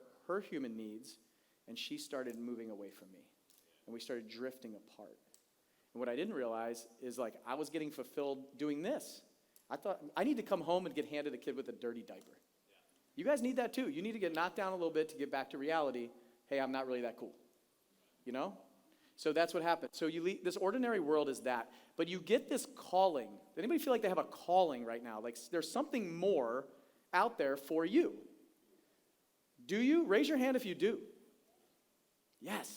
human needs, and she started moving away from me. And we started drifting apart. And what I didn't realize is like I was getting fulfilled doing this. I thought, I need to come home and get handed a kid with a dirty diaper. You guys need that too. You need to get knocked down a little bit to get back to reality. Hey, I'm not really that cool. You know? So that's what happened. So you leave, this ordinary world is that. But you get this calling. Does anybody feel like they have a calling right now? Like there's something more out there for you. Do you? Raise your hand if you do. Yes.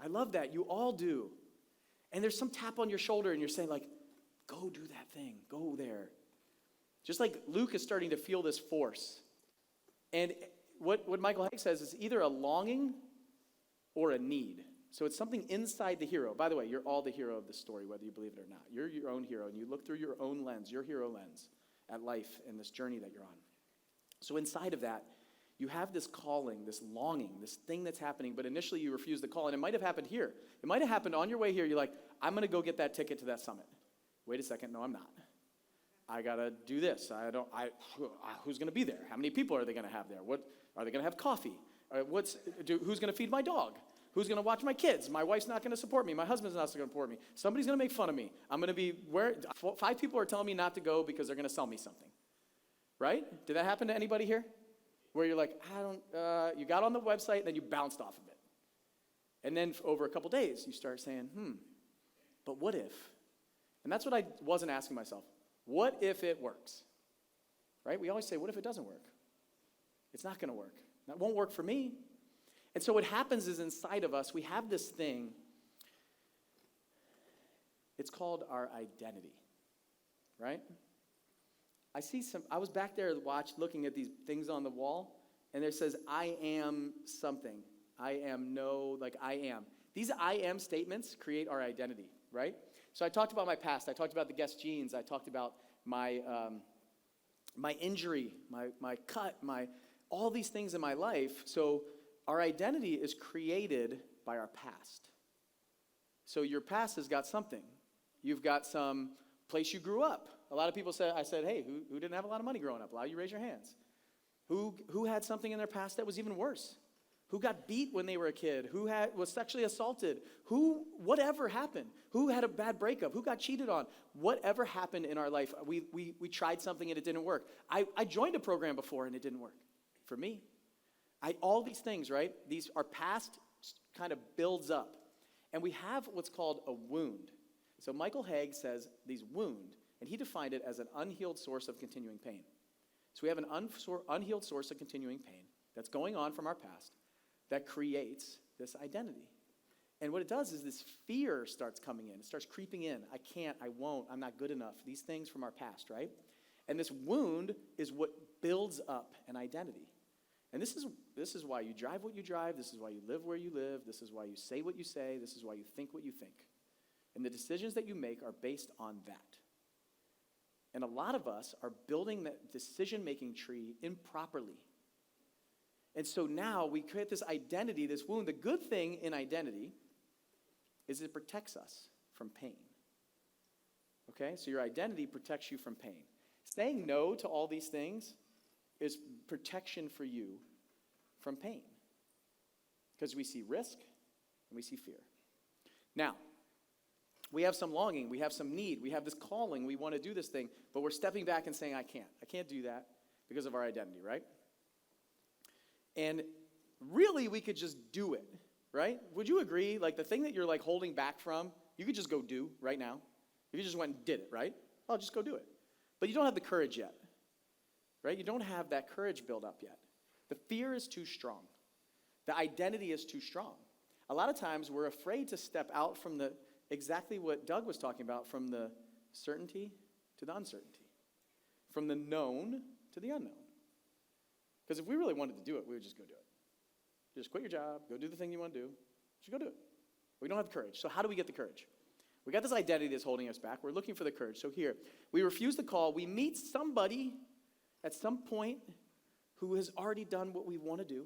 I love that. You all do. And there's some tap on your shoulder and you're saying like, go do that thing. Go there. Just like Luke is starting to feel this force. And what Michael Haig says is either a longing or a need. So it's something inside the hero. By the way, you're all the hero of the story, whether you believe it or not. You're your own hero, and you look through your own lens, your hero lens, at life and this journey that you're on. So inside of that, you have this calling, this longing, this thing that's happening, but initially you refuse the call. And it might have happened here. It might have happened on your way here. You're like, I'm going to go get that ticket to that summit. Wait a second. No, I'm not. I got to do this. Who's going to be there? How many people are they going to have there? What are they going to have coffee? Who's going to feed my dog? Who's going to watch my kids? My wife's not going to support me. My husband's not going to support me. Somebody's going to make fun of me. I'm going to be where 5 people are telling me not to go because they're going to sell me something. Right? Did that happen to anybody here? Where you're like, you got on the website, and then you bounced off of it. And then over a couple days, you start saying, but what if? And that's what I wasn't asking myself. What if it works? Right? We always say, what if it doesn't work? It's not going to work. That won't work for me. And so what happens is inside of us, we have this thing. It's called our identity. Right? I was back there looking at these things on the wall, and there says, I am something. I am I am. These I am statements create our identity, right? So I talked about my past. I talked about the Guess jeans. I talked about my injury, my cut, all these things in my life. So our identity is created by our past. So your past has got something. You've got some place you grew up. A lot of people I said, hey, who didn't have a lot of money growing up? A lot of you raise your hands. Who had something in their past that was even worse? Who got beat when they were a kid? Who was sexually assaulted? Whatever happened? Who had a bad breakup? Who got cheated on? Whatever happened in our life, we tried something and it didn't work. I joined a program before and it didn't work for me. All these things, right? Our past kind of builds up. And we have what's called a wound. So Michael Haig says these wound, and he defined it as an unhealed source of continuing pain. So we have an unhealed source of continuing pain that's going on from our past that creates this identity. And what it does is this fear starts coming in. It starts creeping in. I can't, I won't, I'm not good enough. These things from our past, right? And this wound is what builds up an identity. And this is why you drive what you drive. This is why you live where you live. This is why you say what you say. This is why you think what you think. And the decisions that you make are based on that. And a lot of us are building that decision-making tree improperly. And so now we create this identity, this wound. The good thing in identity is it protects us from pain. Okay? So your identity protects you from pain. Saying no to all these things is protection for you from pain. Because we see risk and we see fear. Now, we have some longing, we have some need, we have this calling, we want to do this thing, but we're stepping back and saying, I can't do that because of our identity, right? And really, we could just do it, right? Would you agree? Like the thing that you're like holding back from, you could just go do right now. If you just went and did it, right? Oh, just go do it. But you don't have the courage yet, right? You don't have that courage built up yet. The fear is too strong. The identity is too strong. A lot of times we're afraid to step out from the exactly what Doug was talking about, from the certainty to the uncertainty, from the known to the unknown. Because if we really wanted to do it, we would just go do it. Just quit your job, go do the thing you want to do, just go do it. We don't have the courage. So how do we get the courage? We got this identity that's holding us back. We're looking for the courage. So here, we refuse the call. We meet somebody at some point who has already done what we want to do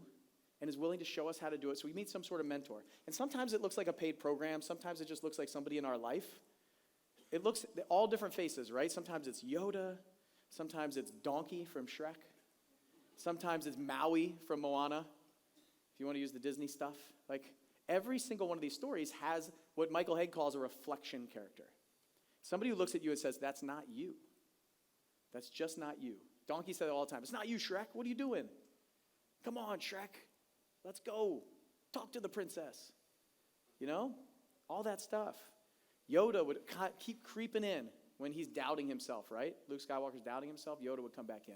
and is willing to show us how to do it. So we meet some sort of mentor. And sometimes it looks like a paid program. Sometimes it just looks like somebody in our life. It looks all different faces, right? Sometimes it's Yoda. Sometimes it's Donkey from Shrek. Sometimes it's Maui from Moana, if you want to use the Disney stuff. Like, every single one of these stories has what Michael Haig calls a reflection character. Somebody who looks at you and says, that's not you. That's just not you. Donkey said it all the time. It's not you, Shrek. What are you doing? Come on, Shrek. Let's go. Talk to the princess. You know? All that stuff. Yoda would keep creeping in when he's doubting himself, right? Luke Skywalker's doubting himself. Yoda would come back in.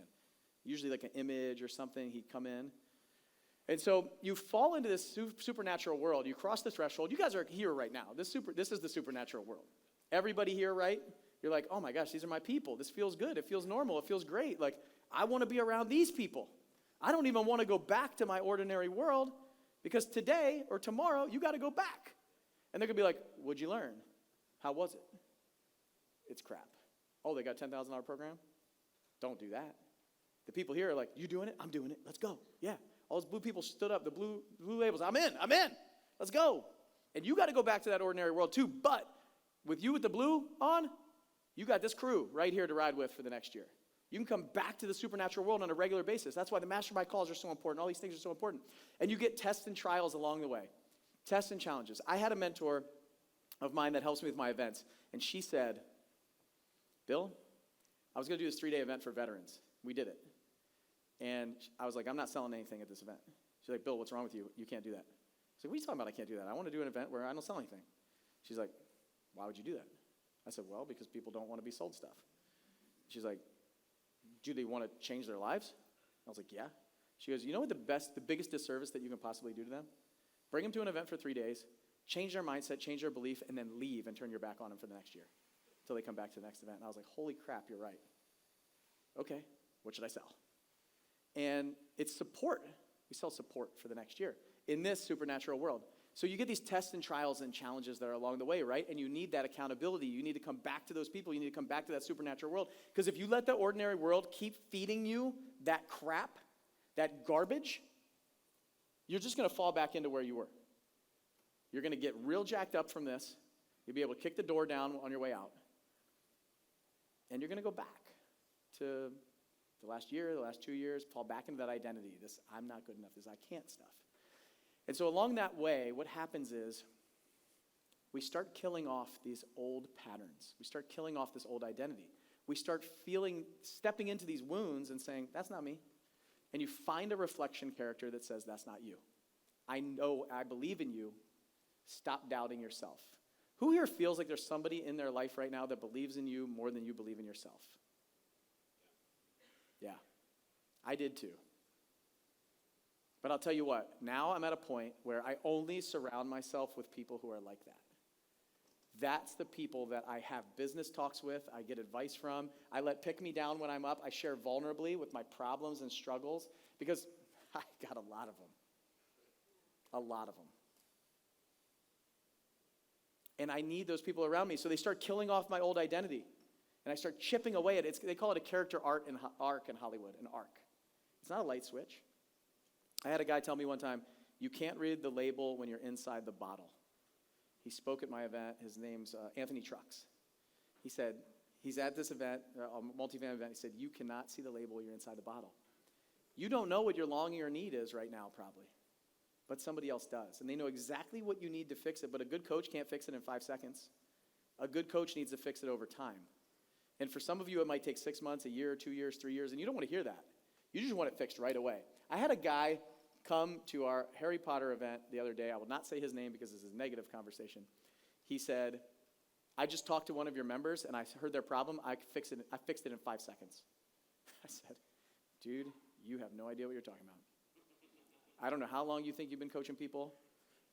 Usually like an image or something, he'd come in. And so you fall into this supernatural world. You cross the threshold. You guys are here right now. This is the supernatural world. Everybody here, right? You're like, oh my gosh, these are my people. This feels good. It feels normal. It feels great. Like, I want to be around these people. I don't even want to go back to my ordinary world because today or tomorrow, you got to go back. And they're going to be like, what'd you learn? How was it? It's crap. Oh, they got a $10,000 program? Don't do that. The people here are like, you doing it? I'm doing it. Let's go. Yeah. All those blue people stood up, the blue labels. I'm in. Let's go. And you got to go back to that ordinary world too. But with you with the blue on, you got this crew right here to ride with for the next year. You can come back to the supernatural world on a regular basis. That's why the mastermind calls are so important. All these things are so important. And you get tests and trials along the way. Tests and challenges. I had a mentor of mine that helps me with my events. And she said, Bill, I was going to do this 3-day event for veterans. We did it. And I was like, I'm not selling anything at this event. She's like, Bill, what's wrong with you? You can't do that. I said, what are you talking about? I can't do that. I want to do an event where I don't sell anything. She's like, why would you do that? I said, well, because people don't want to be sold stuff. She's like, do they want to change their lives? I was like, yeah. She goes, you know what the biggest disservice that you can possibly do to them? Bring them to an event for 3 days, change their mindset, change their belief, and then leave and turn your back on them for the next year until they come back to the next event. And I was like, holy crap, you're right. Okay, what should I sell? And it's support. We sell support for the next year in this supernatural world. So you get these tests and trials and challenges that are along the way, right? And you need that accountability. You need to come back to those people. You need to come back to that supernatural world. Because if you let the ordinary world keep feeding you that crap, that garbage, you're just going to fall back into where you were. You're going to get real jacked up from this. You'll be able to kick the door down on your way out. And you're going to go back to the last year, the last 2 years, fall back into that identity, this I'm not good enough, this I can't stuff. And so along that way, what happens is we start killing off these old patterns. We start killing off this old identity. We start stepping into these wounds and saying, that's not me. And you find a reflection character that says, that's not you. I know, I believe in you. Stop doubting yourself. Who here feels like there's somebody in their life right now that believes in you more than you believe in yourself? Yeah, I did too. But I'll tell you what, now I'm at a point where I only surround myself with people who are like that. That's the people that I have business talks with, I get advice from, I let pick me down when I'm up, I share vulnerably with my problems and struggles, because I got a lot of them. A lot of them. And I need those people around me, so they start killing off my old identity. And I start chipping away at it. They call it a character arc in Hollywood, an arc. It's not a light switch. I had a guy tell me one time, you can't read the label when you're inside the bottle. He spoke at my event. His name's Anthony Trucks. He said, he's at this event, a multi-van event. He said, you cannot see the label when you're inside the bottle. You don't know what your longing or need is right now, probably. But somebody else does. And they know exactly what you need to fix it. But a good coach can't fix it in 5 seconds. A good coach needs to fix it over time. And for some of you, it might take 6 months, a year, 2 years, 3 years. And you don't want to hear that. You just want it fixed right away. I had a guy come to our Harry Potter event the other day. I will not say his name because this is a negative conversation. He said, I just talked to one of your members and I heard their problem. I fixed it in 5 seconds. I said, dude, you have no idea what you're talking about. I don't know how long you think you've been coaching people,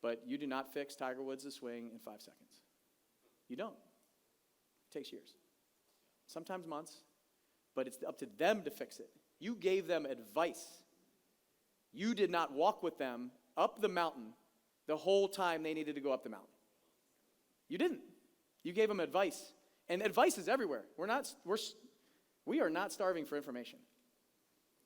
but you do not fix Tiger Woods' swing in 5 seconds. You don't. It takes years. Sometimes months, but it's up to them to fix it. You gave them advice. You did not walk with them up the mountain the whole time they needed to go up the mountain. You didn't. You gave them advice. And advice is everywhere. We are not starving for information.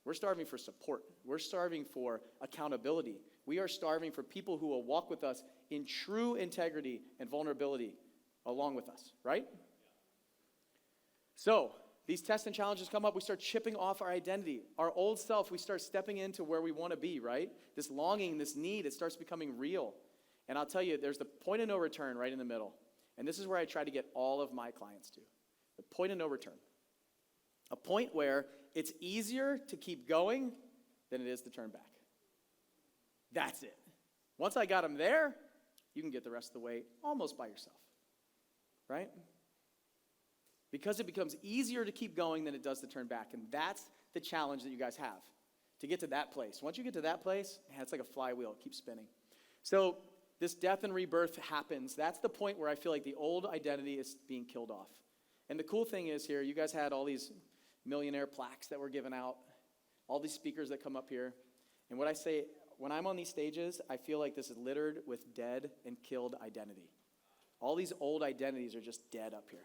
We're starving for support. We're starving for accountability. We are starving for people who will walk with us in true integrity and vulnerability along with us, right? So, these tests and challenges come up. We start chipping off our identity. Our old self, we start stepping into where we want to be, right? This longing, this need, it starts becoming real. And I'll tell you, there's the point of no return right in the middle. And this is where I try to get all of my clients to. The point of no return. A point where it's easier to keep going than it is to turn back. That's it. Once I got them there, you can get the rest of the way almost by yourself, right? Because it becomes easier to keep going than it does to turn back. And that's the challenge that you guys have, to get to that place. Once you get to that place, man, it's like a flywheel. It keeps spinning. So this death and rebirth happens. That's the point where I feel like the old identity is being killed off. And the cool thing is here, you guys had all these millionaire plaques that were given out, all these speakers that come up here. And what I say, when I'm on these stages, I feel like this is littered with dead and killed identity. All these old identities are just dead up here.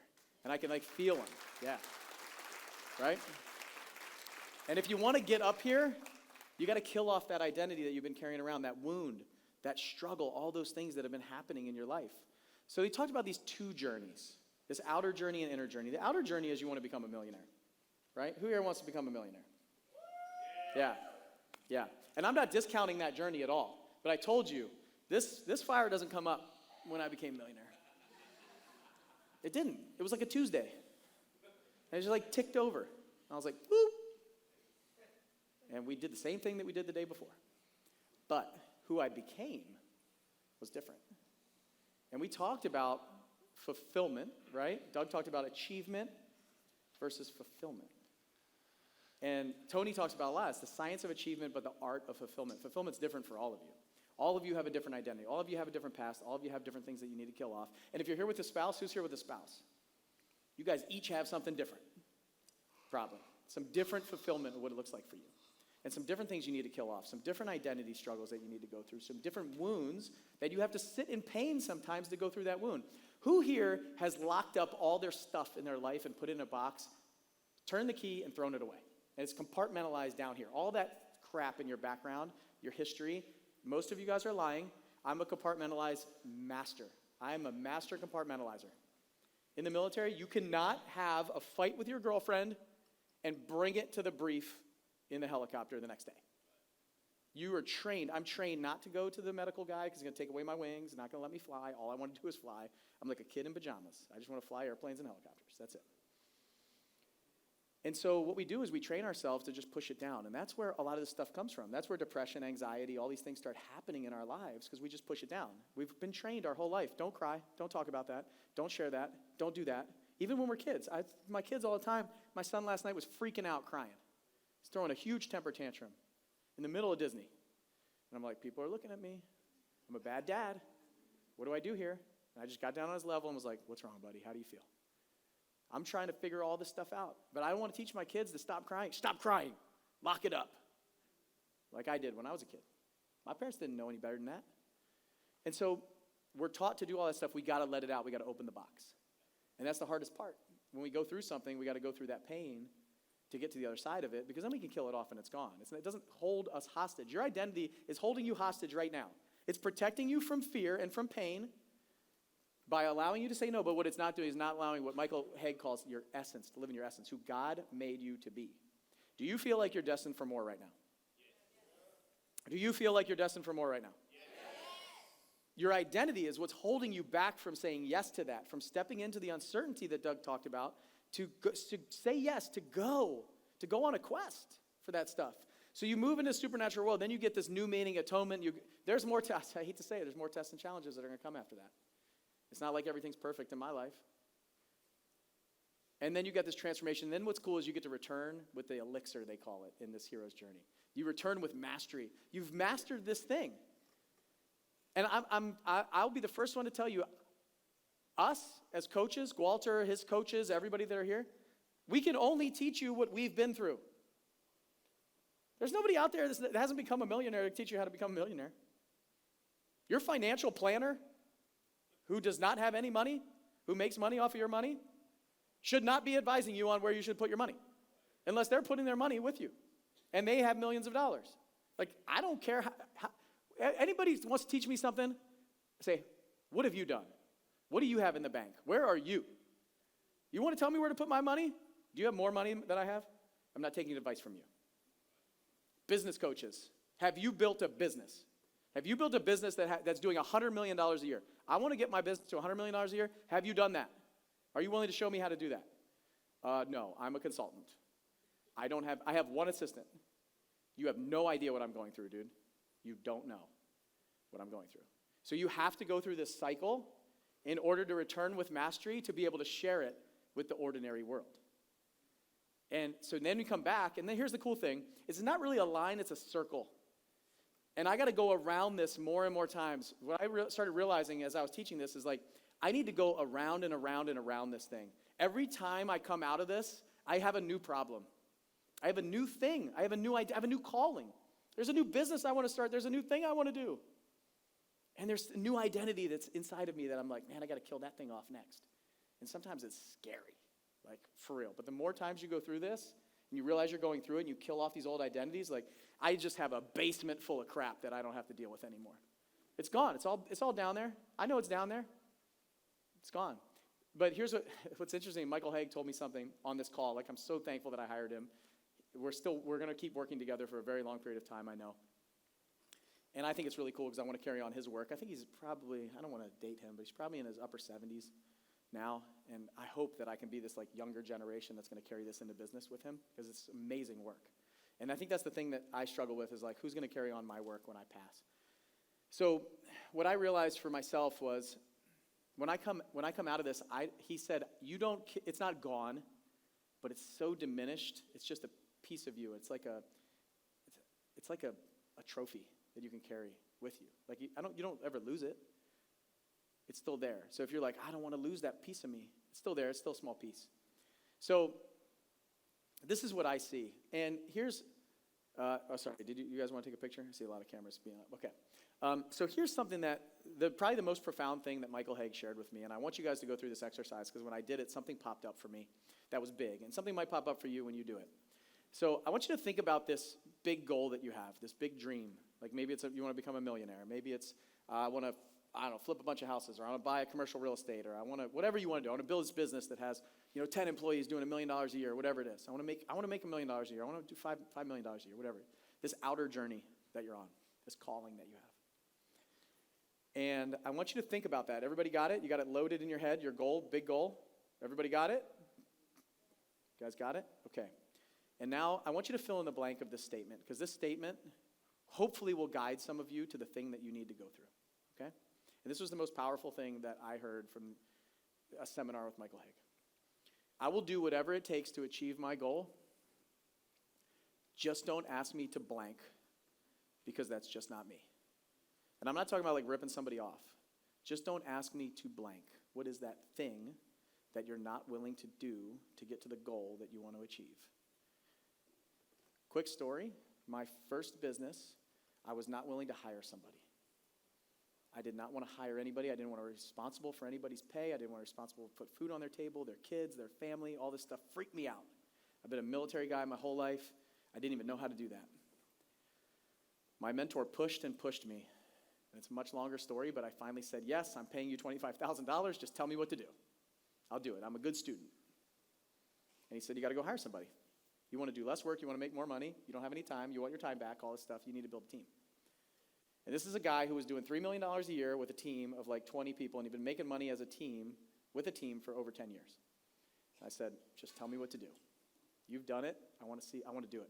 And I can feel them, yeah, right? And if you want to get up here, you got to kill off that identity that you've been carrying around, that wound, that struggle, all those things that have been happening in your life. So he talked about these 2 journeys, this outer journey and inner journey. The outer journey is you want to become a millionaire, right? Who here wants to become a millionaire? Yeah. And I'm not discounting that journey at all. But I told you, this fire doesn't come up when I became a millionaire. It didn't. It was like a Tuesday. And it just ticked over. And I was like, whoop. And we did the same thing that we did the day before. But who I became was different. And we talked about fulfillment, right? Doug talked about achievement versus fulfillment. And Tony talks about a lot. It's the science of achievement, but the art of fulfillment. Fulfillment's different for all of you. All of you have a different identity. All of you have a different past. All of you have different things that you need to kill off. And if you're here with a spouse, who's here with a spouse? You guys each have something different, probably. Some different fulfillment of what it looks like for you. And some different things you need to kill off. Some different identity struggles that you need to go through. Some different wounds that you have to sit in pain sometimes to go through that wound. Who here has locked up all their stuff in their life and put it in a box, turned the key, and thrown it away? And it's compartmentalized down here. All that crap in your background, your history. Most of you guys are lying. I'm a compartmentalized master. I am a master compartmentalizer. In the military, you cannot have a fight with your girlfriend and bring it to the brief in the helicopter the next day. You are trained. I'm trained not to go to the medical guy because he's going to take away my wings, not going to let me fly. All I want to do is fly. I'm like a kid in pajamas. I just want to fly airplanes and helicopters. That's it. And so what we do is we train ourselves to just push it down. And that's where a lot of this stuff comes from. That's where depression, anxiety, all these things start happening in our lives because we just push it down. We've been trained our whole life. Don't cry. Don't talk about that. Don't share that. Don't do that. Even when we're kids. My kids all the time, my son last night was freaking out crying. He's throwing a huge temper tantrum in the middle of Disney. And I'm like, people are looking at me. I'm a bad dad. What do I do here? And I just got down on his level and was like, what's wrong, buddy? How do you feel? I'm trying to figure all this stuff out. But I don't want to teach my kids to stop crying. Stop crying. Lock it up. Like I did when I was a kid. My parents didn't know any better than that. And so we're taught to do all that stuff. We got to let it out. We got to open the box. And that's the hardest part. When we go through something, we got to go through that pain to get to the other side of it, because then we can kill it off and it's gone. It doesn't hold us hostage. Your identity is holding you hostage right now. It's protecting you from fear and from pain by allowing you to say no, but what it's not doing is not allowing what Michael Haig calls your essence, to live in your essence, who God made you to be. Do you feel like you're destined for more right now? Yes. Do you feel like you're destined for more right now? Yes. Your identity is what's holding you back from saying yes to that, from stepping into the uncertainty that Doug talked about, to say yes, to go on a quest for that stuff. So you move into the supernatural world, then you get this new meaning, atonement. There's more tests. I hate to say it, there's more tests and challenges that are going to come after that. It's not like everything's perfect in my life. And then you get this transformation. And then what's cool is you get to return with the elixir, they call it, in this hero's journey. You return with mastery. You've mastered this thing. And I'll be the first one to tell you, us as coaches, Walter, his coaches, everybody that are here, we can only teach you what we've been through. There's nobody out there that hasn't become a millionaire to teach you how to become a millionaire. Your financial planner, who does not have any money, who makes money off of your money, should not be advising you on where you should put your money, unless they're putting their money with you, and they have millions of dollars. Like, I don't care how anybody wants to teach me something, say, what have you done? What do you have in the bank? Where are you? You want to tell me where to put my money? Do you have more money than I have? I'm not taking advice from you. Business coaches, have you built a business? Have you built a business that's doing $100 million a year? I want to get my business to $100 million a year. Have you done that? Are you willing to show me how to do that? No, I'm a consultant. I have one assistant. You have no idea what I'm going through, dude. You don't know what I'm going through. So you have to go through this cycle in order to return with mastery to be able to share it with the ordinary world. And so then we come back, and then here's the cool thing. It's not really a line, it's a circle. And I got to go around this more and more times. What I started realizing as I was teaching this is like, I need to go around and around and around this thing. Every time I come out of this, I have a new problem. I have a new thing. I have a new idea. I have a new calling. There's a new business I want to start. There's a new thing I want to do. And there's a new identity that's inside of me that I'm like, man, I got to kill that thing off next. And sometimes it's scary, like for real. But the more times you go through this, and you realize you're going through it, and you kill off these old identities, like I just have a basement full of crap that I don't have to deal with anymore. It's gone. It's all down there. I know it's down there. It's gone. But here's what's interesting. Michael Haig told me something on this call. Like, I'm so thankful that I hired him. We're going to keep working together for a very long period of time, I know. And I think it's really cool because I want to carry on his work. I think he's probably, I don't want to date him, but he's probably in his upper 70s now. And I hope that I can be this like younger generation that's going to carry this into business with him, because it's amazing work. And I think that's the thing that I struggle with, is like, who's going to carry on my work when I pass? So what I realized for myself was, when I come out of this, he said, it's not gone, but it's so diminished. It's just a piece of you. It's like a trophy that you can carry with you. Like you don't ever lose it. It's still there. So if you're like, I don't want to lose that piece of me, it's still there. It's still a small piece. So this is what I see. And here's, sorry, did you guys want to take a picture? I see a lot of cameras being up. Okay. So here's something that, probably the most profound thing that Michael Haig shared with me, and I want you guys to go through this exercise, because when I did it, something popped up for me that was big, and something might pop up for you when you do it. So I want you to think about this big goal that you have, this big dream. Like maybe you want to become a millionaire. Maybe it's, I want to, flip a bunch of houses, or I want to buy a commercial real estate, or I want to, whatever you want to do. I want to build this business that has, 10 employees doing $1 million a year, whatever it is. I want to make $1 million a year. I want to do $5 million a year, whatever. This outer journey that you're on, this calling that you have. And I want you to think about that. Everybody got it? You got it loaded in your head, your goal, big goal? Everybody got it? You guys got it? Okay. And now I want you to fill in the blank of this statement, because this statement hopefully will guide some of you to the thing that you need to go through, okay? And this was the most powerful thing that I heard from a seminar with Michael Haig. I will do whatever it takes to achieve my goal. Just don't ask me to blank, because that's just not me. And I'm not talking about like ripping somebody off. Just don't ask me to blank. What is that thing that you're not willing to do to get to the goal that you want to achieve? Quick story, my first business, I was not willing to hire somebody. I did not want to hire anybody. I didn't want to be responsible for anybody's pay. I didn't want to be responsible to put food on their table, their kids, their family, all this stuff freaked me out. I've been a military guy my whole life. I didn't even know how to do that. My mentor pushed and pushed me. And it's a much longer story, but I finally said, yes, I'm paying you $25,000. Just tell me what to do. I'll do it. I'm a good student. And he said, you got to go hire somebody. You want to do less work. You want to make more money. You don't have any time. You want your time back, all this stuff. You need to build a team. And this is a guy who was doing $3 million a year with a team of like 20 people, and he'd been making money as a team, with a team for over 10 years. I said, just tell me what to do. You've done it. I want to do it.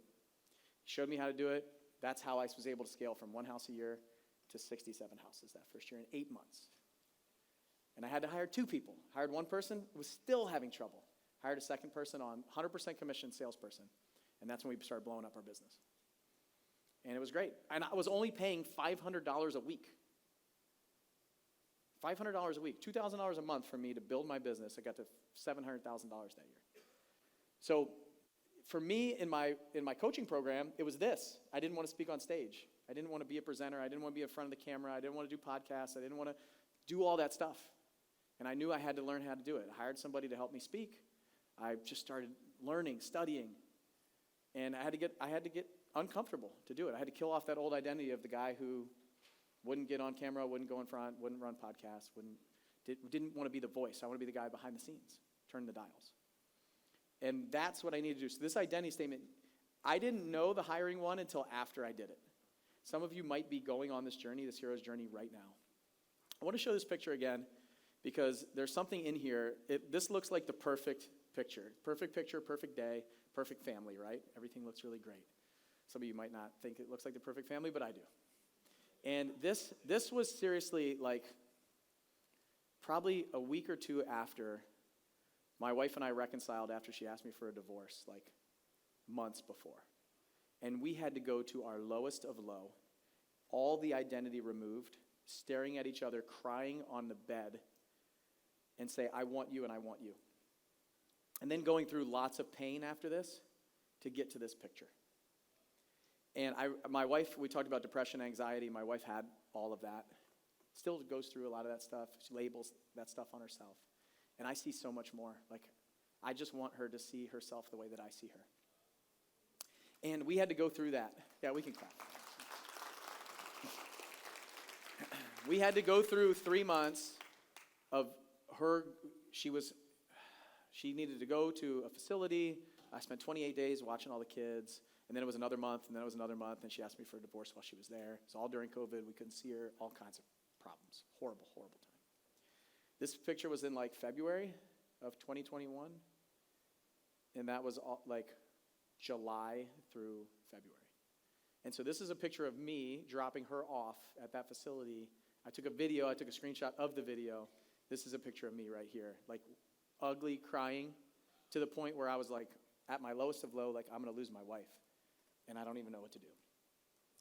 He showed me how to do it. That's how I was able to scale from one house a year to 67 houses that first year in 8 months. And I had to hire 2 people. Hired one person, was still having trouble. Hired a second person on 100% commission salesperson. And that's when we started blowing up our business. And it was great. And I was only paying $500 a week. $500 a week, $2,000 a month for me to build my business. I got to $700,000 that year. So for me, in my coaching program, it was this. I didn't want to speak on stage. I didn't want to be a presenter. I didn't want to be in front of the camera. I didn't want to do podcasts. I didn't want to do all that stuff. And I knew I had to learn how to do it. I hired somebody to help me speak. I just started learning, studying. And I had to get uncomfortable to do it. I had to kill off that old identity of the guy who wouldn't get on camera, wouldn't go in front, wouldn't run podcasts, didn't want to be the voice. I want to be the guy behind the scenes, turn the dials. And that's what I need to do. So this identity statement, I didn't know the hiring one until after I did it. Some of you might be going on this journey, this hero's journey right now. I want to show this picture again because there's something in here. This looks like the perfect picture. Perfect picture, perfect day, perfect family, right? Everything looks really great. Some of you might not think it looks like the perfect family, but I do. And this was seriously like probably a week or two after my wife and I reconciled after she asked me for a divorce, like months before. And we had to go to our lowest of low, all the identity removed, staring at each other, crying on the bed, and say, I want you and I want you. And then going through lots of pain after this to get to this picture. And my wife, we talked about depression, anxiety. My wife had all of that. Still goes through a lot of that stuff. She labels that stuff on herself. And I see so much more. Like, I just want her to see herself the way that I see her. And we had to go through that. Yeah, we can clap. We had to go through 3 months of her. She needed to go to a facility. I spent 28 days watching all the kids. And then it was another month, and then it was another month, and she asked me for a divorce while she was there. It was all during COVID. We couldn't see her, all kinds of problems. Horrible, horrible time. This picture was in like February of 2021, and that was all, like July through February. And so this is a picture of me dropping her off at that facility. I took a screenshot of the video. This is a picture of me right here, like ugly, crying, to the point where I was like at my lowest of low, like I'm going to lose my wife. And I don't even know what to do.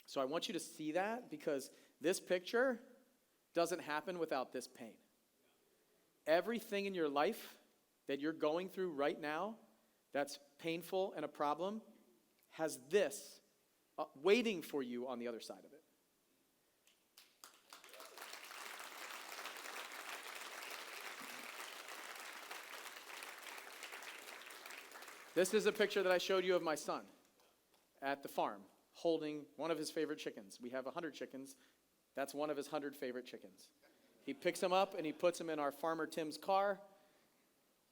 So I want you to see that because this picture doesn't happen without this pain. Everything in your life that you're going through right now that's painful and a problem has this waiting for you on the other side of it. This is a picture that I showed you of my son at the farm, holding one of his favorite chickens. We have 100 chickens. That's one of his 100 favorite chickens. He picks them up and he puts them in our farmer Tim's car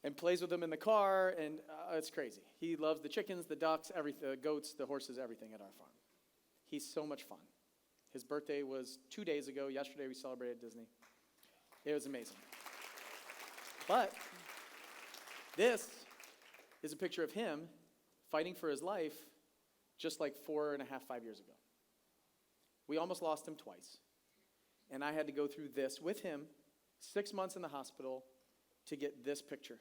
and plays with them in the car, and it's crazy. He loves the chickens, the ducks, the goats, the horses, everything at our farm. He's so much fun. His birthday was 2 days ago. Yesterday we celebrated Disney. It was amazing. But this is a picture of him fighting for his life just like 4.5, 5 years ago. We almost lost him twice. And I had to go through this with him, 6 months in the hospital, to get this picture.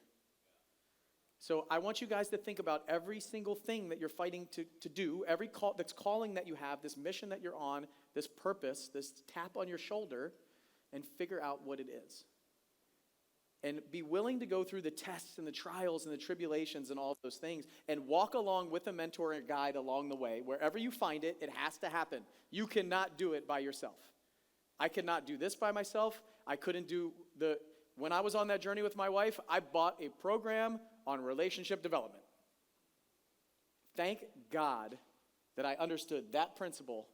So I want you guys to think about every single thing that you're fighting to do, every that's calling that you have, this mission that you're on, this purpose, this tap on your shoulder, and figure out what it is. And be willing to go through the tests and the trials and the tribulations and all of those things, and walk along with a mentor and a guide along the way. Wherever you find it, it has to happen. You cannot do it by yourself. I could not do this by myself. I couldn't do when I was on that journey with my wife, I bought a program on relationship development. Thank God that I understood that principle,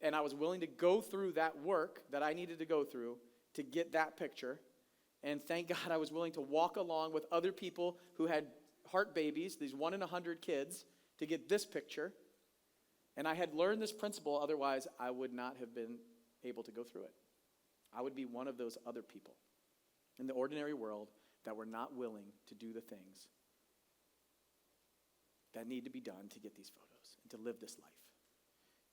and I was willing to go through that work that I needed to go through to get that picture. And thank God I was willing to walk along with other people who had heart babies, these 1 in 100 kids, to get this picture. And I had learned this principle, otherwise I would not have been able to go through it. I would be one of those other people in the ordinary world that were not willing to do the things that need to be done to get these photos and to live this life.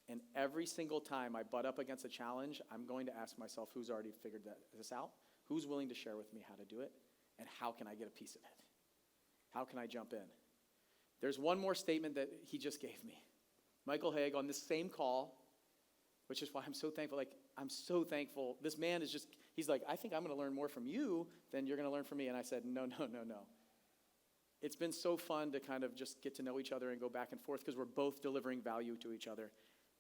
And every single time I butt up against a challenge, I'm going to ask myself, who's already figured this out? Who's willing to share with me how to do it? And how can I get a piece of it? How can I jump in? There's one more statement that he just gave me. Michael Haig on this same call, which is why I'm so thankful. I'm so thankful. This man is just, he's like, I think I'm going to learn more from you than you're going to learn from me. And I said, no. It's been so fun to kind of just get to know each other and go back and forth because we're both delivering value to each other.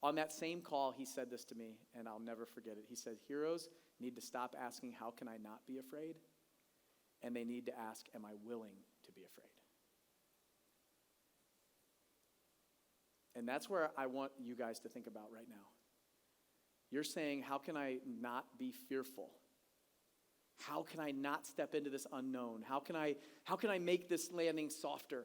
On that same call, he said this to me, and I'll never forget it. He said, heroes need to stop asking, how can I not be afraid? And they need to ask, am I willing to be afraid? And that's where I want you guys to think about right now. You're saying, how can I not be fearful? How can I not step into this unknown? How can I make this landing softer?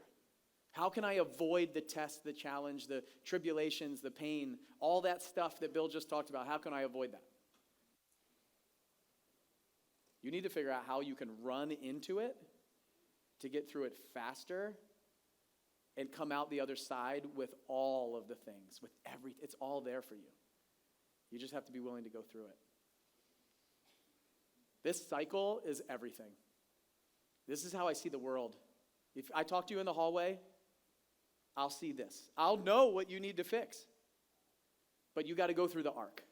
How can I avoid the test, the challenge, the tribulations, the pain, all that stuff that Bill just talked about? How can I avoid that? You need to figure out how you can run into it to get through it faster and come out the other side with all of the things, with everything. It's all there for you. You just have to be willing to go through it. This cycle is everything. This is how I see the world. If I talk to you in the hallway, I'll see this. I'll know what you need to fix. But you got to go through the arc.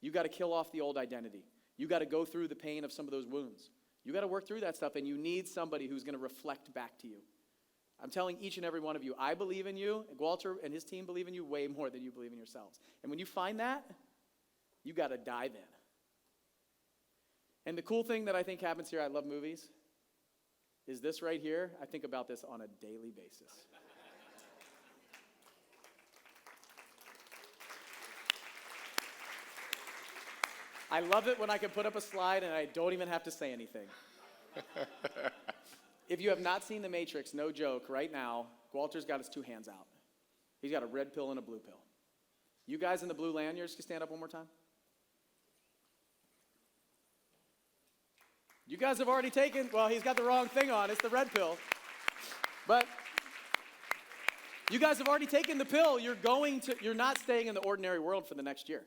You got to kill off the old identity. You got to go through the pain of some of those wounds. You got to work through that stuff, and you need somebody who's going to reflect back to you. I'm telling each and every one of you, I believe in you, and Walter and his team believe in you way more than you believe in yourselves. And when you find that, you got to dive in. And the cool thing that I think happens here, I love movies, is this right here. I think about this on a daily basis. I love it when I can put up a slide and I don't even have to say anything. If you have not seen The Matrix, no joke, right now, Walter's got his 2 hands out. He's got a red pill and a blue pill. You guys in the blue lanyards can stand up one more time. You guys have already taken, well, he's got the wrong thing on. It's the red pill. But you guys have already taken the pill. You're not staying in the ordinary world for the next year.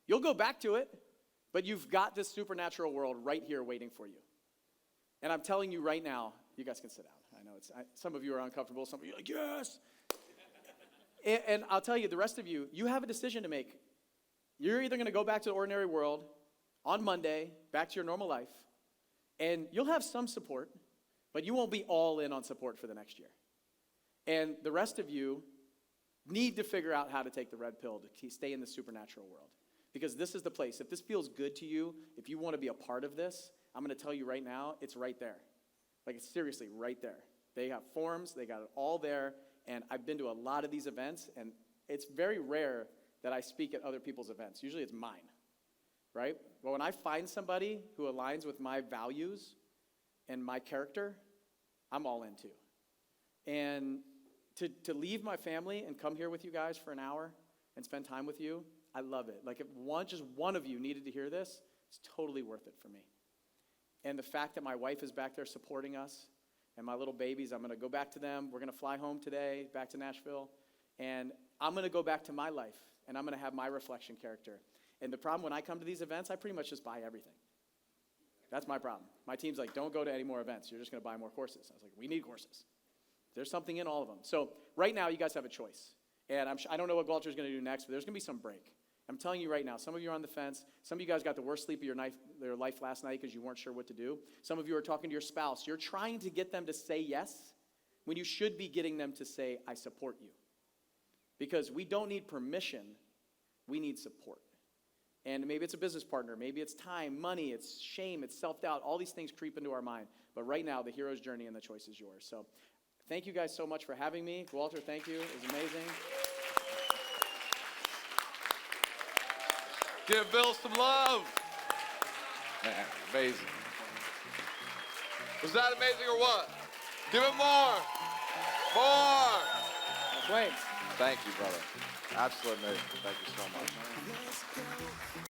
You'll go back to it, but you've got this supernatural world right here waiting for you. And I'm telling you right now, you guys can sit down. I know some of you are uncomfortable. Some of you are like, yes. And I'll tell you, the rest of you, you have a decision to make. You're either going to go back to the ordinary world on Monday, back to your normal life, and you'll have some support, but you won't be all in on support for the next year. And the rest of you need to figure out how to take the red pill to stay in the supernatural world. Because this is the place. If this feels good to you, if you want to be a part of this, I'm going to tell you right now, it's right there. Like, it's seriously right there. They have forms. They got it all there. And I've been to a lot of these events, and it's very rare that I speak at other people's events. Usually it's mine, right? But when I find somebody who aligns with my values and my character, I'm all in too. And to leave my family and come here with you guys for an hour and spend time with you, I love it. Like, if just one of you needed to hear this, it's totally worth it for me. And the fact that my wife is back there supporting us, and my little babies, I'm going to go back to them. We're going to fly home today, back to Nashville. And I'm going to go back to my life, and I'm going to have my reflection character. And the problem when I come to these events, I pretty much just buy everything. That's my problem. My team's like, don't go to any more events. You're just going to buy more courses. I was like, we need courses. There's something in all of them. So right now, you guys have a choice. And I don't know what Walter's going to do next, but there's going to be some break. I'm telling you right now, some of you are on the fence. Some of you guys got the worst sleep of your life last night because you weren't sure what to do. Some of you are talking to your spouse. You're trying to get them to say yes when you should be getting them to say, I support you. Because we don't need permission. We need support. And maybe it's a business partner. Maybe it's time, money, it's shame, it's self-doubt. All these things creep into our mind. But right now, the hero's journey and the choice is yours. So thank you guys so much for having me. Walter, thank you. It was amazing. Give Bill some love. Man, amazing. Was that amazing or what? Give him more. More. Flames. Thank you, brother. Absolutely amazing. Thank you so much.